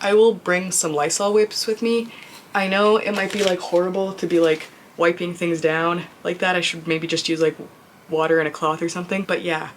I will bring some Lysol wipes with me. I know it might be like horrible to be like wiping things down like that. I should maybe just use like water and a cloth or something. But yeah,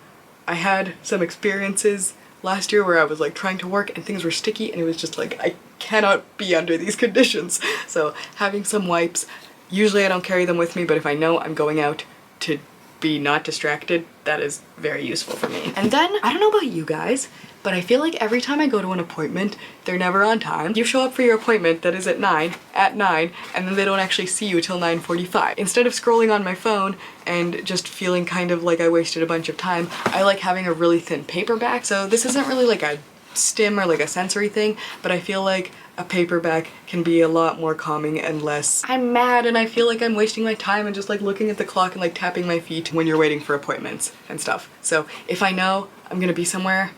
I had some experiences last year where I was like trying to work and things were sticky and it was just like, I cannot be under these conditions. So having some wipes, usually I don't carry them with me, but if I know I'm going out to be not distracted, that is very useful for me. And then, I don't know about you guys, but I feel like every time I go to an appointment, they're never on time. You show up for your appointment that is at 9, and then they don't actually see you till 9:45. Instead of scrolling on my phone and just feeling kind of like I wasted a bunch of time, I like having a really thin paperback. So this isn't really like a stim or like a sensory thing, but I feel like a paperback can be a lot more calming and less I'm mad and I feel like I'm wasting my time and just like looking at the clock and like tapping my feet when you're waiting for appointments and stuff. So if I know I'm gonna be somewhere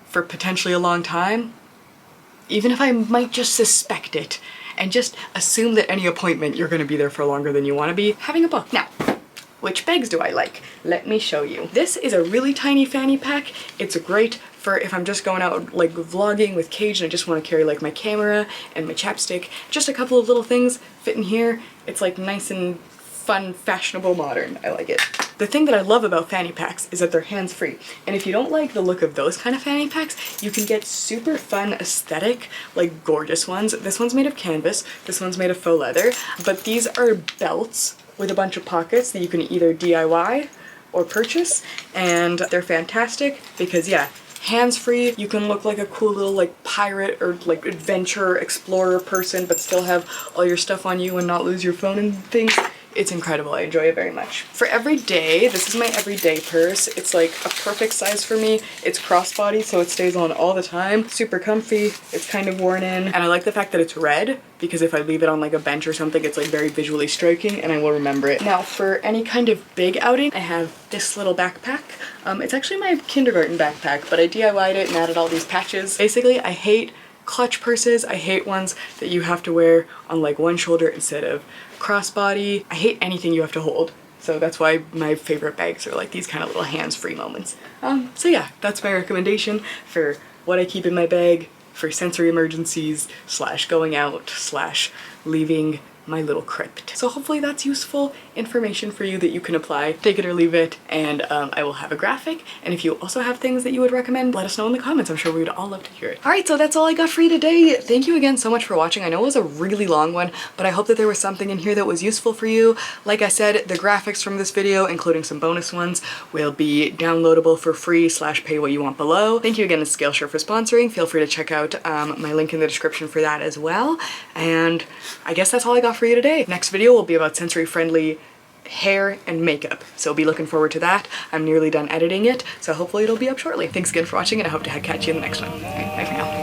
for potentially a long time, even if I might just suspect it and just assume that any appointment you're gonna be there for longer than you wanna be, having a book. Now, which bags do I like? Let me show you. This is a really tiny fanny pack. It's great for if I'm just going out like vlogging with Cage and I just want to carry like my camera and my chapstick. Just a couple of little things fit in here. It's like nice and fun, fashionable, modern. I like it. The thing that I love about fanny packs is that they're hands-free. And if you don't like the look of those kind of fanny packs, you can get super fun aesthetic, like gorgeous ones. This one's made of canvas, this one's made of faux leather, but these are belts with a bunch of pockets that you can either DIY or purchase, and they're fantastic because yeah, hands-free, you can look like a cool little like pirate or like adventure explorer person but still have all your stuff on you and not lose your phone and things. It's incredible. I enjoy it very much. For every day, this is my everyday purse. It's like a perfect size for me. It's crossbody, so it stays on all the time. Super comfy. It's kind of worn in. And I like the fact that it's red because if I leave it on like a bench or something, it's like very visually striking and I will remember it. Now, for any kind of big outing, I have this little backpack. It's actually my kindergarten backpack, but I DIY'd it and added all these patches. Basically, I hate clutch purses. I hate ones that you have to wear on like one shoulder instead of crossbody. I hate anything you have to hold. So that's why my favorite bags are like these kind of little hands-free moments. So yeah, that's my recommendation for what I keep in my bag for sensory emergencies / going out / leaving my little crypt. So hopefully that's useful information for you that you can apply. Take it or leave it, and I will have a graphic. And if you also have things that you would recommend, let us know in the comments. I'm sure we would all love to hear it. All right, so that's all I got for you today. Thank you again so much for watching. I know it was a really long one, but I hope that there was something in here that was useful for you. Like I said, the graphics from this video, including some bonus ones, will be downloadable for free / pay what you want below. Thank you again to Skillshare for sponsoring. Feel free to check out my link in the description for that as well. And I guess that's all I got for you today. Next video will be about sensory-friendly hair and makeup, so be looking forward to that. I'm nearly done editing it, so hopefully it'll be up shortly. Thanks again for watching, and I hope to catch you in the next one. All right, bye for now.